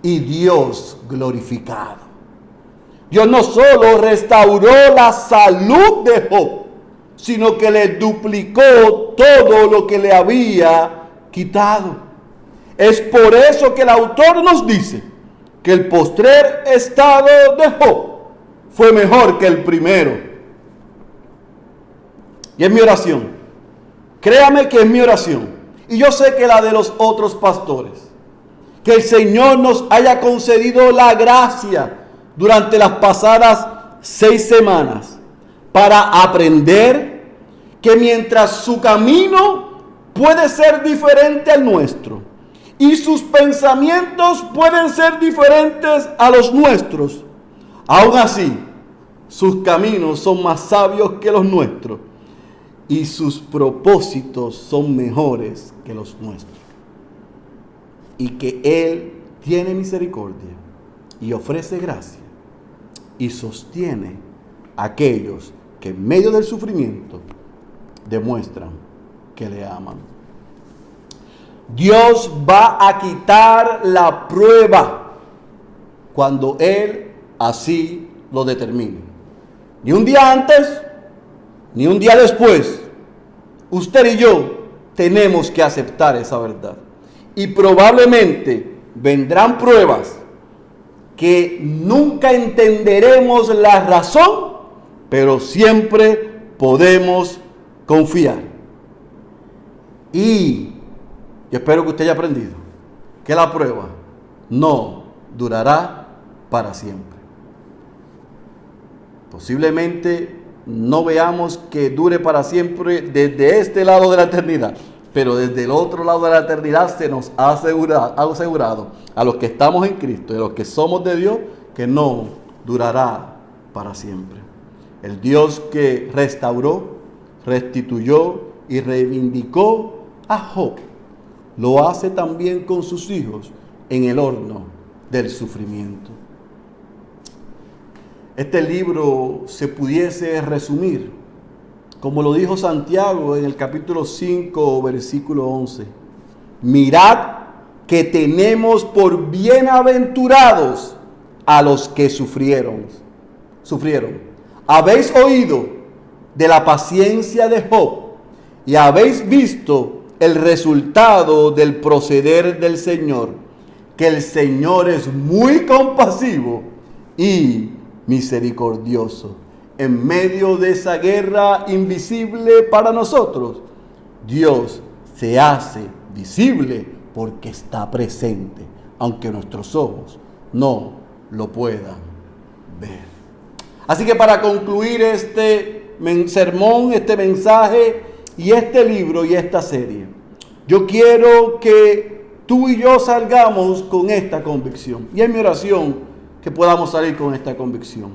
y Dios glorificado. Dios no solo restauró la salud de Job, sino que le duplicó todo lo que le había quitado. Es por eso que el autor nos dice que el postrer estado de Job fue mejor que el primero. Y es mi oración. Créame que es mi oración. Y yo sé que la de los otros pastores. Que el Señor nos haya concedido la gracia durante las pasadas 6 semanas para aprender que mientras su camino puede ser diferente al nuestro y sus pensamientos pueden ser diferentes a los nuestros, aún así sus caminos son más sabios que los nuestros y sus propósitos son mejores que los nuestros. Y que Él tiene misericordia y ofrece gracia y sostiene a aquellos que en medio del sufrimiento demuestran que le aman. Dios va a quitar la prueba cuando Él así lo determine. Ni un día antes, ni un día después. Usted y yo tenemos que aceptar esa verdad. Y probablemente vendrán pruebas que nunca entenderemos la razón, pero siempre podemos confiar. Y yo espero que usted haya aprendido que la prueba no durará para siempre. Posiblemente no veamos que dure para siempre desde este lado de la eternidad, pero desde el otro lado de la eternidad se nos ha asegurado a los que estamos en Cristo y a los que somos de Dios que no durará para siempre. El Dios que restauró, restituyó y reivindicó a Job, lo hace también con sus hijos en el horno del sufrimiento. Este libro se pudiese resumir, como lo dijo Santiago en el capítulo 5, versículo 11. Mirad que tenemos por bienaventurados a los que sufrieron. Habéis oído de la paciencia de Job y habéis visto el resultado del proceder del Señor, que el Señor es muy compasivo y misericordioso. En medio de esa guerra invisible para nosotros, Dios se hace visible porque está presente, aunque nuestros ojos no lo puedan ver. Así que para concluir este sermón, este mensaje y este libro y esta serie, yo quiero que tú y yo salgamos con esta convicción. Y es mi oración que podamos salir con esta convicción.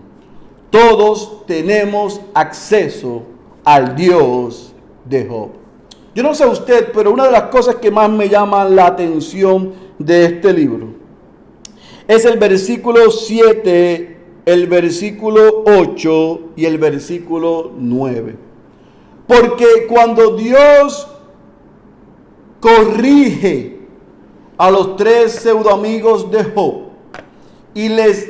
Todos tenemos acceso al Dios de Job. Yo no sé usted, pero una de las cosas que más me llaman la atención de este libro es el versículo 7, el versículo 8 y el versículo 9. Porque cuando Dios corrige a los 3 pseudoamigos de Job y les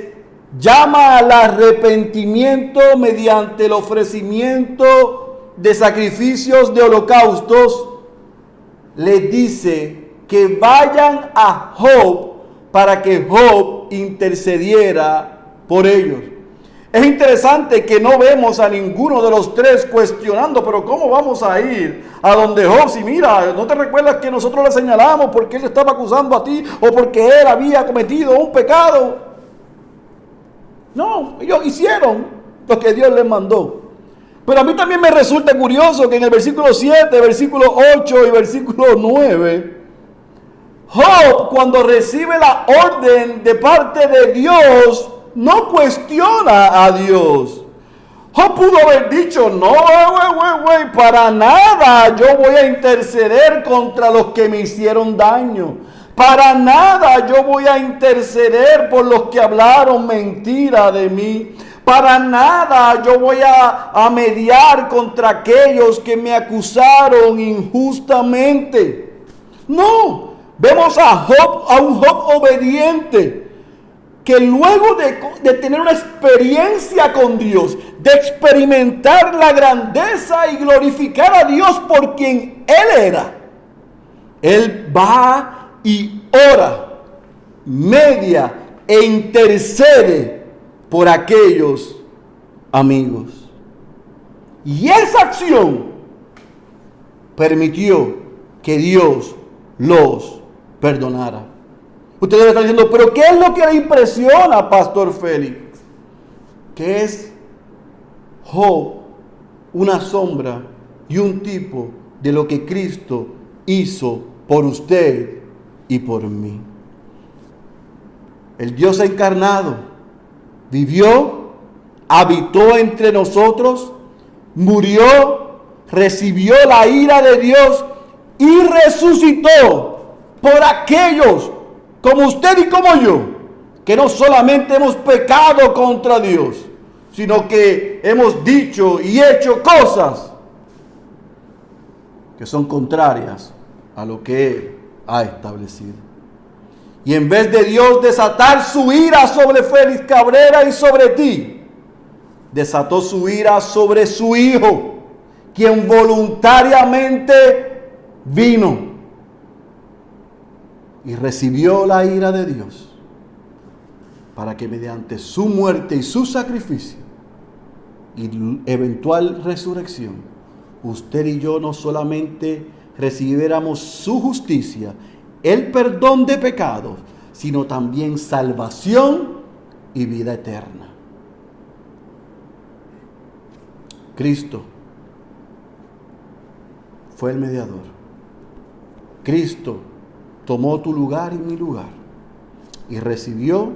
llama al arrepentimiento mediante el ofrecimiento de sacrificios de holocaustos, les dice que vayan a Job para que Job intercediera por ellos. Es interesante que no vemos a ninguno de los 3 cuestionando, pero ¿cómo vamos a ir a donde Job? Si mira, ¿no te recuerdas que nosotros le señalamos porque él estaba acusando a ti o porque él había cometido un pecado? No, ellos hicieron lo que Dios les mandó. Pero a mí también me resulta curioso que en el versículo 7, versículo 8 y versículo 9, Job, cuando recibe la orden de parte de Dios, no cuestiona a Dios. Job pudo haber dicho, no, para nada yo voy a interceder contra los que me hicieron daño. Para nada yo voy a interceder por los que hablaron mentira de mí. Para nada yo voy a mediar contra aquellos que me acusaron injustamente. No, vemos a un Job obediente. que luego de tener una experiencia con Dios, de experimentar la grandeza y glorificar a Dios por quien Él era, Él va y ora, media e intercede por aquellos amigos. Y esa acción permitió que Dios los perdonara. Ustedes me están diciendo, pero ¿qué es lo que le impresiona, Pastor Félix? Que es Job una sombra y un tipo de lo que Cristo hizo por usted y por mí. El Dios encarnado vivió, habitó entre nosotros, murió, recibió la ira de Dios y resucitó por aquellos como usted y como yo, que no solamente hemos pecado contra Dios, sino que hemos dicho y hecho cosas que son contrarias a lo que Él ha establecido. Y en vez de Dios desatar su ira sobre Félix Cabrera y sobre ti, desató su ira sobre su Hijo, quien voluntariamente vino y recibió la ira de Dios para que mediante su muerte y su sacrificio y eventual resurrección, usted y yo no solamente recibiéramos su justicia, el perdón de pecados, sino también salvación y vida eterna. Cristo fue el mediador. Cristo tomó tu lugar y mi lugar y recibió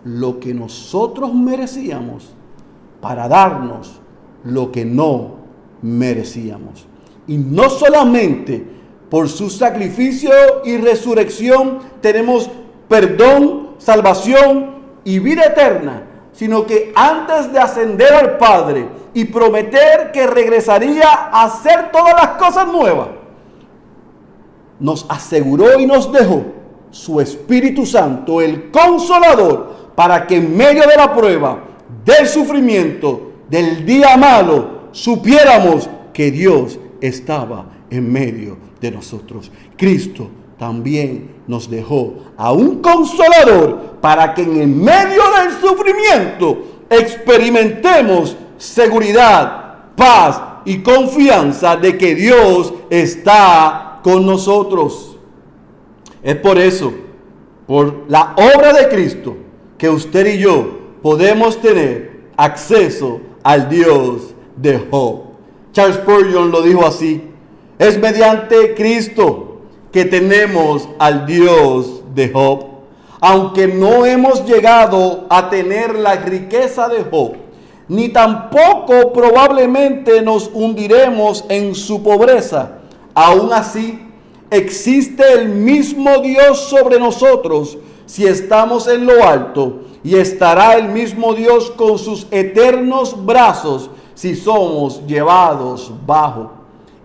lo que nosotros merecíamos para darnos lo que no merecíamos. Y no solamente por su sacrificio y resurrección tenemos perdón, salvación y vida eterna, sino que antes de ascender al Padre y prometer que regresaría a hacer todas las cosas nuevas, nos aseguró y nos dejó su Espíritu Santo, el Consolador, para que en medio de la prueba, del sufrimiento, del día malo, supiéramos que Dios estaba en medio de nosotros. Cristo también nos dejó a un Consolador para que en el medio del sufrimiento experimentemos seguridad, paz y confianza de que Dios está con nosotros. Es por eso, por la obra de Cristo, que usted y yo podemos tener acceso al Dios de Job. Charles Spurgeon lo dijo así: es mediante Cristo que tenemos al Dios de Job. Aunque no hemos llegado a tener la riqueza de Job, ni tampoco probablemente nos hundiremos en su pobreza, aún así existe el mismo Dios sobre nosotros si estamos en lo alto, y estará el mismo Dios con sus eternos brazos si somos llevados bajo.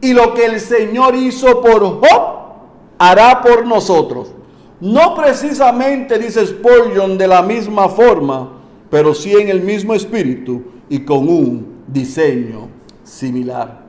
Y lo que el Señor hizo por Job, hará por nosotros. No precisamente, dice Spurgeon, de la misma forma, pero sí en el mismo espíritu y con un diseño similar.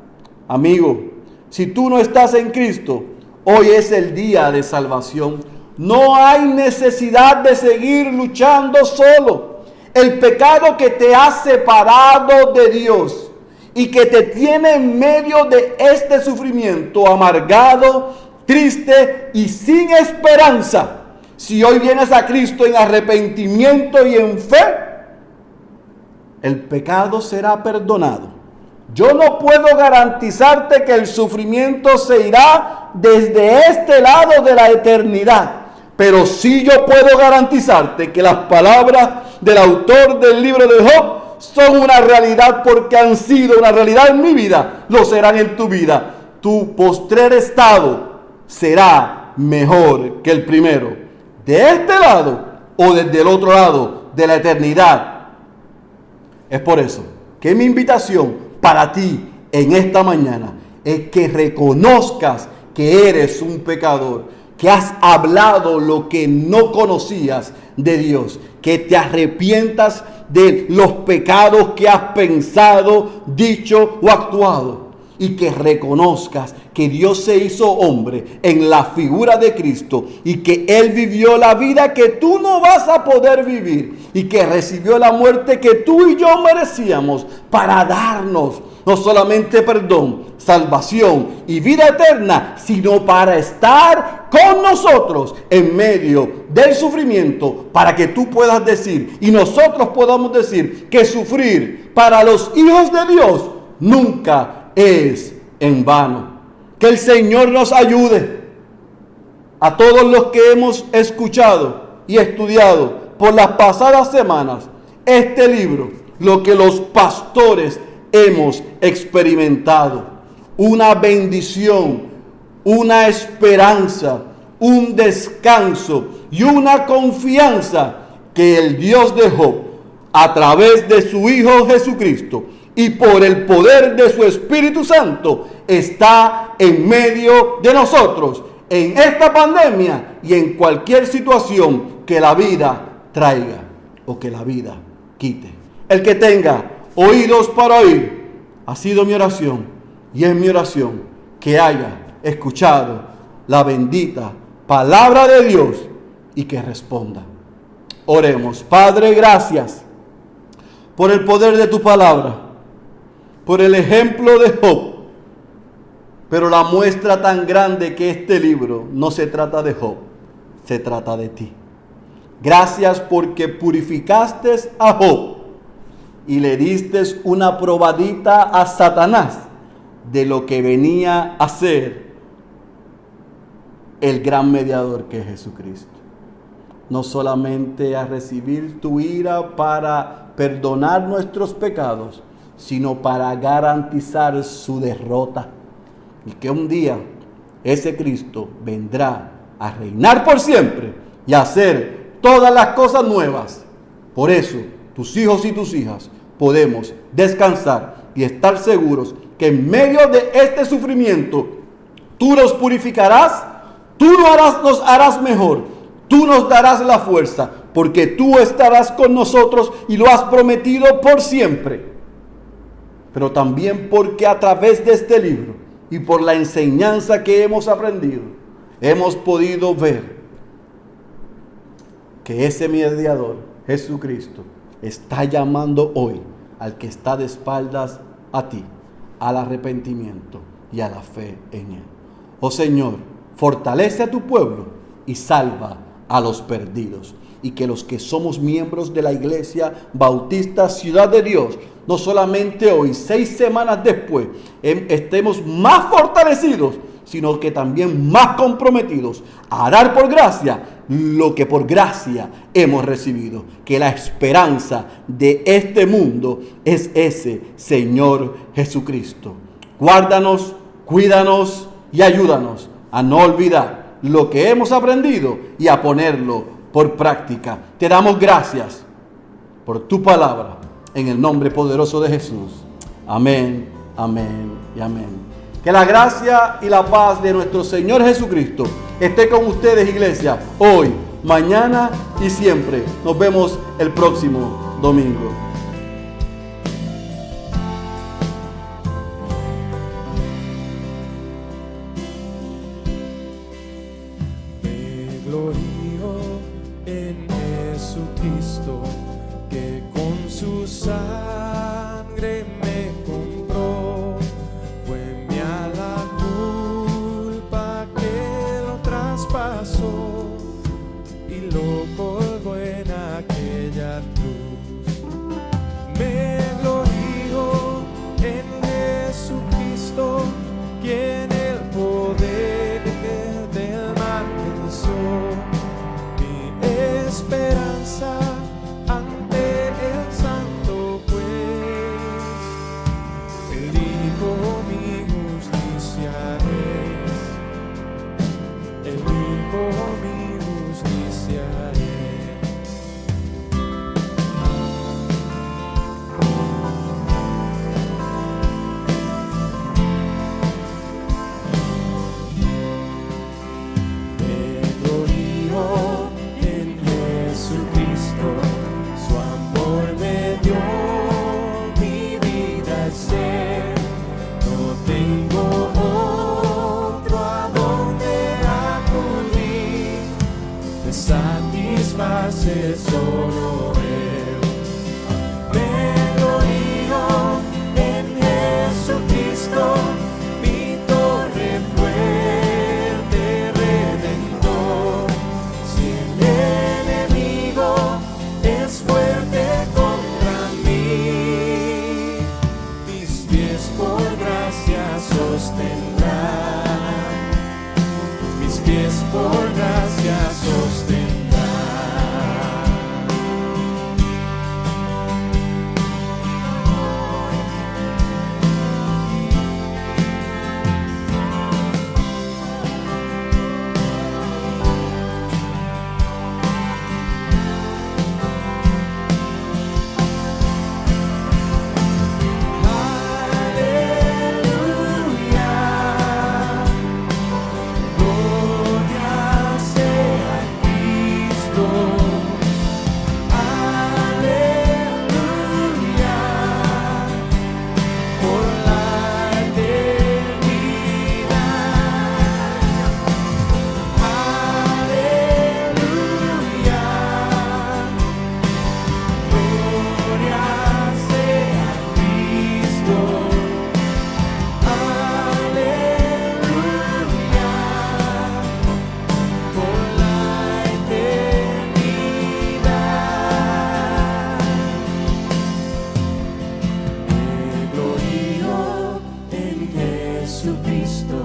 Amigo, si tú no estás en Cristo, hoy es el día de salvación. No hay necesidad de seguir luchando solo. El pecado que te ha separado de Dios y que te tiene en medio de este sufrimiento amargado, triste y sin esperanza. Si hoy vienes a Cristo en arrepentimiento y en fe, el pecado será perdonado. Yo no puedo garantizarte que el sufrimiento se irá desde este lado de la eternidad, pero sí yo puedo garantizarte que las palabras del autor del libro de Job son una realidad, porque han sido una realidad en mi vida, lo serán en tu vida. Tu postrer estado será mejor que el primero, de este lado o desde el otro lado de la eternidad. Es por eso que mi invitación para ti en esta mañana es que reconozcas que eres un pecador, que has hablado lo que no conocías de Dios, que te arrepientas de los pecados que has pensado, dicho o actuado, y que reconozcas que Dios se hizo hombre en la figura de Cristo y que Él vivió la vida que tú no vas a poder vivir y que recibió la muerte que tú y yo merecíamos para darnos no solamente perdón, salvación y vida eterna, sino para estar con nosotros en medio del sufrimiento, para que tú puedas decir y nosotros podamos decir que sufrir para los hijos de Dios nunca es en vano. Que el Señor nos ayude a todos los que hemos escuchado y estudiado por las pasadas semanas este libro, lo que los pastores hemos experimentado. Una bendición, una esperanza, un descanso y una confianza que el Dios de Job, a través de su Hijo Jesucristo y por el poder de su Espíritu Santo, está en medio de nosotros en esta pandemia y en cualquier situación que la vida traiga o que la vida quite. El que tenga oídos para oír, ha sido mi oración y es mi oración que haya escuchado la bendita palabra de Dios y que responda. Oremos. Padre, gracias por el poder de tu palabra, por el ejemplo de Job, pero la muestra tan grande que este libro no se trata de Job, se trata de ti. Gracias porque purificaste a Job y le diste una probadita a Satanás de lo que venía a ser el gran mediador que es Jesucristo. No solamente a recibir tu ira para perdonar nuestros pecados, sino para garantizar su derrota. Y que un día ese Cristo vendrá a reinar por siempre y a hacer todas las cosas nuevas. Por eso, tus hijos y tus hijas podemos descansar y estar seguros que en medio de este sufrimiento tú nos purificarás, tú nos harás mejor, tú nos darás la fuerza, porque tú estarás con nosotros y lo has prometido por siempre. Pero también porque a través de este libro y por la enseñanza que hemos aprendido, hemos podido ver que ese mediador, Jesucristo, está llamando hoy al que está de espaldas a ti, al arrepentimiento y a la fe en Él. Oh Señor, fortalece a tu pueblo y salva a los perdidos. Y que los que somos miembros de la Iglesia Bautista Ciudad de Dios, no solamente hoy, 6 semanas después, estemos más fortalecidos, sino que también más comprometidos a dar por gracia lo que por gracia hemos recibido. Que la esperanza de este mundo es ese Señor Jesucristo. Guárdanos, cuídanos y ayúdanos a no olvidar lo que hemos aprendido y a ponerlo por práctica. Te damos gracias por tu palabra en el nombre poderoso de Jesús. Amén, amén y amén. Que la gracia y la paz de nuestro Señor Jesucristo esté con ustedes, iglesia, hoy, mañana y siempre. Nos vemos el próximo domingo. Me glorío en Jesucristo, que con su sangre me compró. Fue mía la culpa que lo traspasó y lo colgó en aquella cruz. hace solo Él. Me glorío en Jesucristo, mi torre fuerte, redentor. Si el enemigo es fuerte contra mí, mis pies por gracia sostendrán. Mis pies por gracia sostendrán. Jesucristo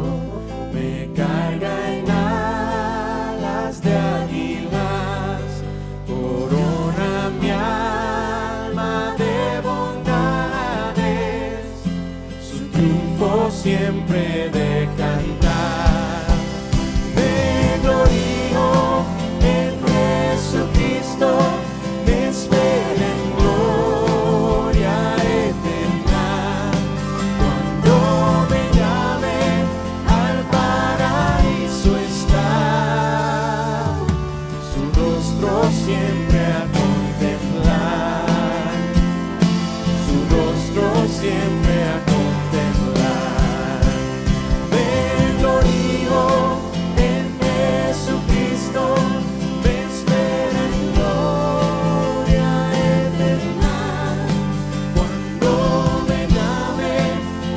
me carga en alas de águilas, corona mi alma de bondades, su triunfo siempre de cantar. Me glorío en Jesucristo, me espera en gloria eterna. Cuando me llame al paraíso está, su rostro siempre a contemplar, su rostro siempre a contemplar. Me glorío en Jesucristo, me espera en gloria eterna. Cuando me llame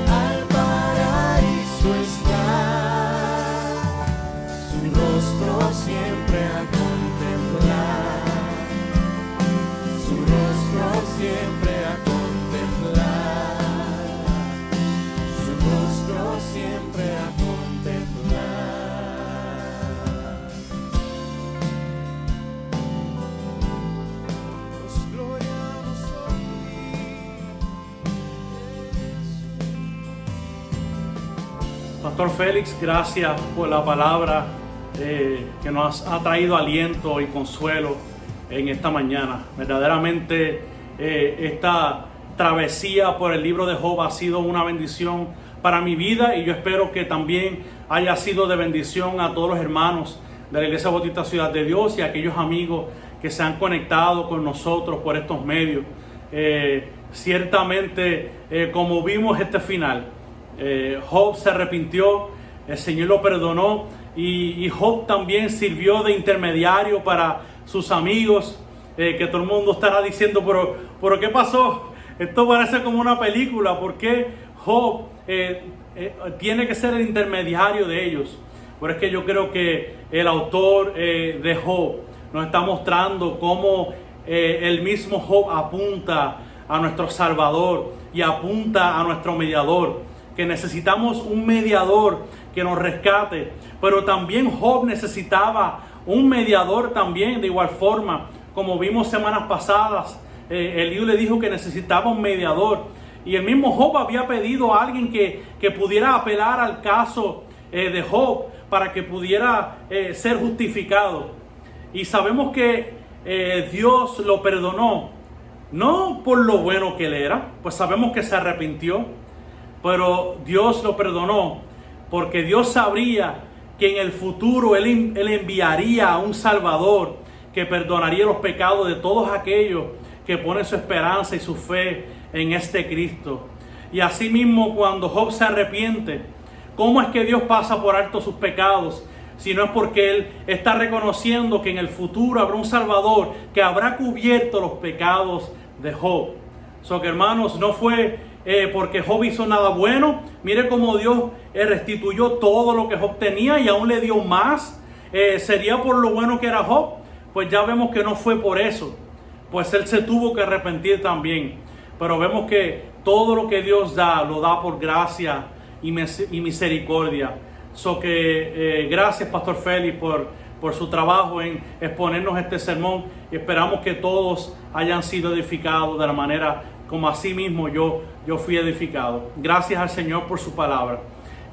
al paraíso está, su rostro siempre a contemplar, su rostro siempre a contemplar, su rostro siempre a contemplar. Nos gloriamos hoy, Pastor Félix, gracias por la palabra que nos ha traído aliento y consuelo en esta mañana. Verdaderamente esta travesía por el libro de Job ha sido una bendición para mi vida, y yo espero que también haya sido de bendición a todos los hermanos de la Iglesia Bautista Ciudad de Dios y a aquellos amigos que se han conectado con nosotros por estos medios. Ciertamente, como vimos este final, Job se arrepintió, el Señor lo perdonó, y Job también sirvió de intermediario para sus amigos, que todo el mundo estará diciendo, pero ¿qué pasó? Esto parece como una película. ¿Por qué Job tiene que ser el intermediario de ellos? Pero es que yo creo que el autor de Job nos está mostrando cómo el mismo Job apunta a nuestro Salvador y apunta a nuestro mediador, que necesitamos un mediador que nos rescate, pero también Job necesitaba un mediador también, de igual forma, como vimos semanas pasadas. Eliú le dijo que necesitaba un mediador, y el mismo Job había pedido a alguien que pudiera apelar al caso de Job para que pudiera ser justificado. Y sabemos que Dios lo perdonó, no por lo bueno que él era, pues sabemos que se arrepintió, pero Dios lo perdonó porque Dios sabría que en el futuro Él enviaría a un Salvador que perdonaría los pecados de todos aquellos que ponen su esperanza y su fe en este Cristo. Y asimismo, cuando Job se arrepiente, ¿cómo es que Dios pasa por alto sus pecados? sino es porque Él está reconociendo que en el futuro habrá un Salvador que habrá cubierto los pecados de Job. Que hermanos, no fue porque Job hizo nada bueno. Mire cómo Dios restituyó todo lo que Job tenía y aún le dio más. ¿Sería por lo bueno que era Job? Pues ya vemos que no fue por eso, pues él se tuvo que arrepentir también. Pero vemos que todo lo que Dios da, lo da por gracia y misericordia. Gracias, Pastor Félix, por su trabajo en exponernos este sermón. Y esperamos que todos hayan sido edificados de la manera como así mismo yo fui edificado. Gracias al Señor por su palabra.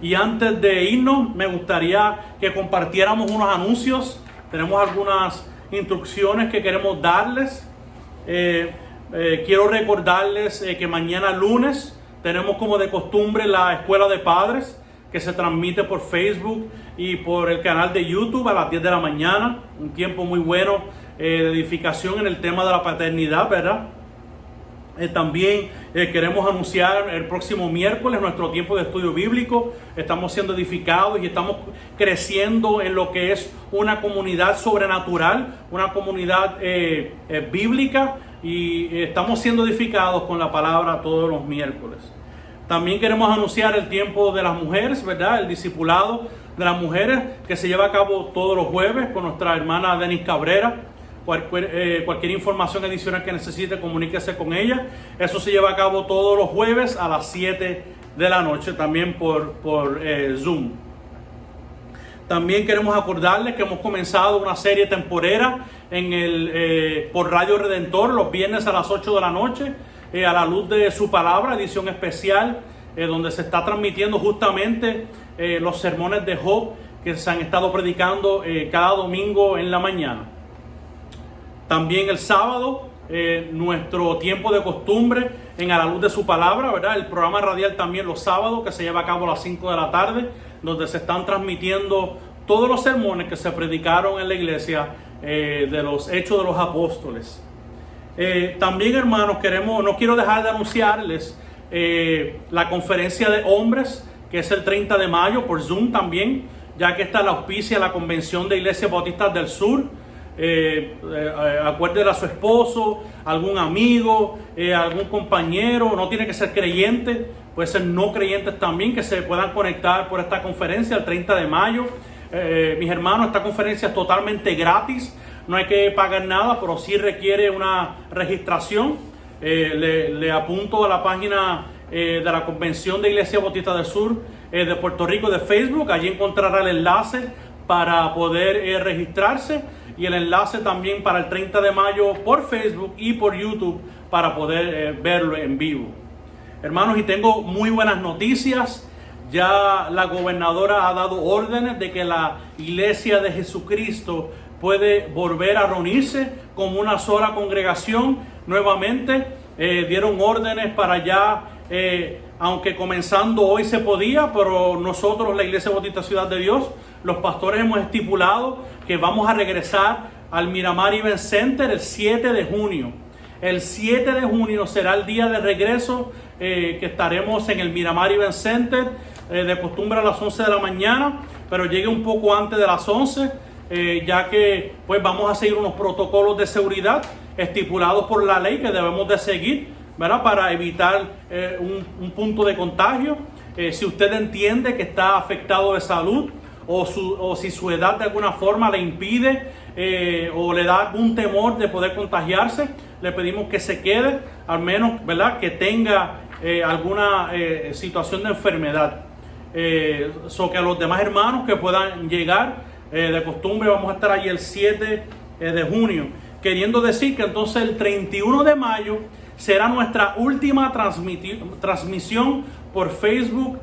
Y antes de irnos, me gustaría que compartiéramos unos anuncios. Tenemos algunas instrucciones que queremos darles. Quiero recordarles que mañana lunes tenemos como de costumbre la Escuela de Padres, que se transmite por Facebook y por el canal de YouTube a las 10 de la mañana. Un tiempo muy bueno de edificación en el tema de la paternidad, ¿verdad? También queremos anunciar el próximo miércoles nuestro tiempo de estudio bíblico. Estamos siendo edificados y estamos creciendo en lo que es una comunidad sobrenatural, una comunidad bíblica, y estamos siendo edificados con la palabra todos los miércoles. También queremos anunciar el tiempo de las mujeres, ¿verdad? El discipulado de las mujeres que se lleva a cabo todos los jueves con nuestra hermana Denis Cabrera. Cualquier información adicional que necesite, comuníquese con ella. Eso se lleva a cabo todos los jueves a las 7 de la noche, también por Zoom. También queremos acordarles que hemos comenzado una serie temporera por Radio Redentor los viernes a las 8 de la noche, a la luz de su palabra, edición especial, donde se está transmitiendo justamente los sermones de Job que se han estado predicando cada domingo en la mañana. También el sábado, nuestro tiempo de costumbre en A la Luz de su Palabra, ¿verdad? El programa radial también los sábados, que se lleva a cabo a las 5 de la tarde, donde se están transmitiendo todos los sermones que se predicaron en la iglesia de los Hechos de los Apóstoles. También, hermanos, no quiero dejar de anunciarles la conferencia de hombres, que es el 30 de mayo por Zoom también, ya que está la auspicia la Convención de Iglesias Bautistas del Sur. Acuérdele a su esposo, algún amigo, algún compañero. No tiene que ser creyente, puede ser no creyentes también, que se puedan conectar por esta conferencia el 30 de mayo. Mis hermanos, esta conferencia es totalmente gratis, no hay que pagar nada, pero sí requiere una registración. Le apunto a la página de la Convención de Iglesia Bautista del Sur de Puerto Rico de Facebook. Allí encontrará el enlace para poder registrarse, y el enlace también para el 30 de mayo por Facebook y por YouTube para poder verlo en vivo. Hermanos, y tengo muy buenas noticias. Ya la gobernadora ha dado órdenes de que la Iglesia de Jesucristo puede volver a reunirse como una sola congregación nuevamente. Dieron órdenes para ya, aunque comenzando hoy se podía, pero nosotros, la Iglesia Bautista Ciudad de Dios, los pastores hemos estipulado que vamos a regresar al Miramar Event Center el 7 de junio. El 7 de junio será el día de regreso, que estaremos en el Miramar Event Center, de costumbre a las 11 de la mañana, pero llegue un poco antes de las 11, ya que pues vamos a seguir unos protocolos de seguridad estipulados por la ley que debemos de seguir, ¿verdad? Para evitar un punto de contagio. Si usted entiende que está afectado de salud, o si su edad de alguna forma le impide o le da algún temor de poder contagiarse, le pedimos que se quede, al menos, ¿verdad?, que tenga alguna situación de enfermedad. Que a los demás hermanos que puedan llegar, de costumbre vamos a estar allí el 7 de junio. Queriendo decir que entonces el 31 de mayo será nuestra última transmisión por Facebook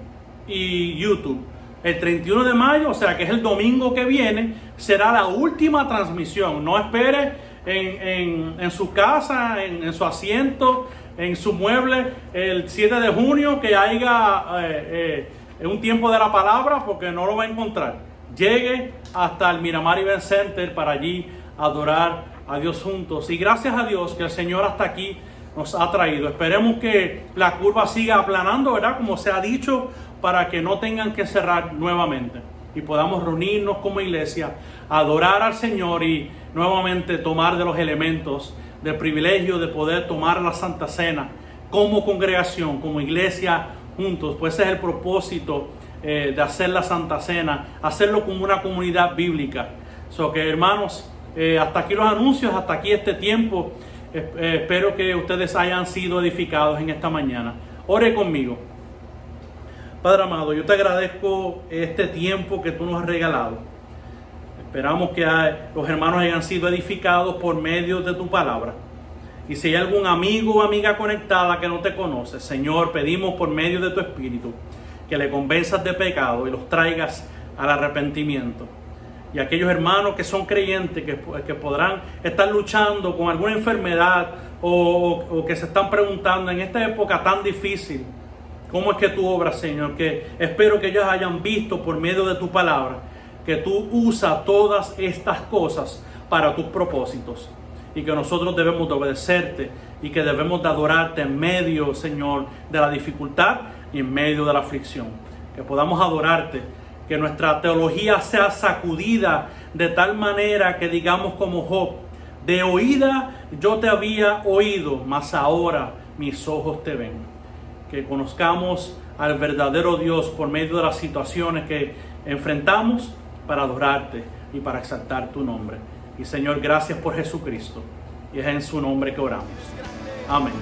y YouTube. El 31 de mayo, o sea que es el domingo que viene, será la última transmisión. No espere en su casa, en su asiento, en su mueble, el 7 de junio que haya un tiempo de la palabra, porque no lo va a encontrar. Llegue hasta el Miramar Event Center para allí adorar a Dios juntos. Y gracias a Dios que el Señor hasta aquí nos ha traído. Esperemos que la curva siga aplanando, ¿verdad?, como se ha dicho, para que no tengan que cerrar nuevamente. y podamos reunirnos como iglesia, adorar al Señor y nuevamente tomar de los elementos del privilegio de poder tomar la Santa Cena como congregación, como iglesia juntos. Pues ese es el propósito de hacer la Santa Cena, hacerlo como una comunidad bíblica. So que hermanos, hasta aquí los anuncios, hasta aquí este tiempo. Espero que ustedes hayan sido edificados en esta mañana. Ore conmigo. Padre amado, yo te agradezco este tiempo que tú nos has regalado. Esperamos que los hermanos hayan sido edificados por medio de tu palabra. Y si hay algún amigo o amiga conectada que no te conoce, Señor, pedimos por medio de tu Espíritu que le convenzas de pecado y los traigas al arrepentimiento. Y aquellos hermanos que son creyentes, que podrán estar luchando con alguna enfermedad o que se están preguntando en esta época tan difícil, ¿cómo es que tú obras, Señor? Que espero que ellos hayan visto por medio de tu palabra que tú usas todas estas cosas para tus propósitos y que nosotros debemos de obedecerte y que debemos de adorarte en medio, Señor, de la dificultad y en medio de la aflicción. Que podamos adorarte, que nuestra teología sea sacudida de tal manera que digamos como Job: de oída yo te había oído, mas ahora mis ojos te ven. Que conozcamos al verdadero Dios por medio de las situaciones que enfrentamos para adorarte y para exaltar tu nombre. Y Señor, gracias por Jesucristo. Y es en su nombre que oramos. Amén.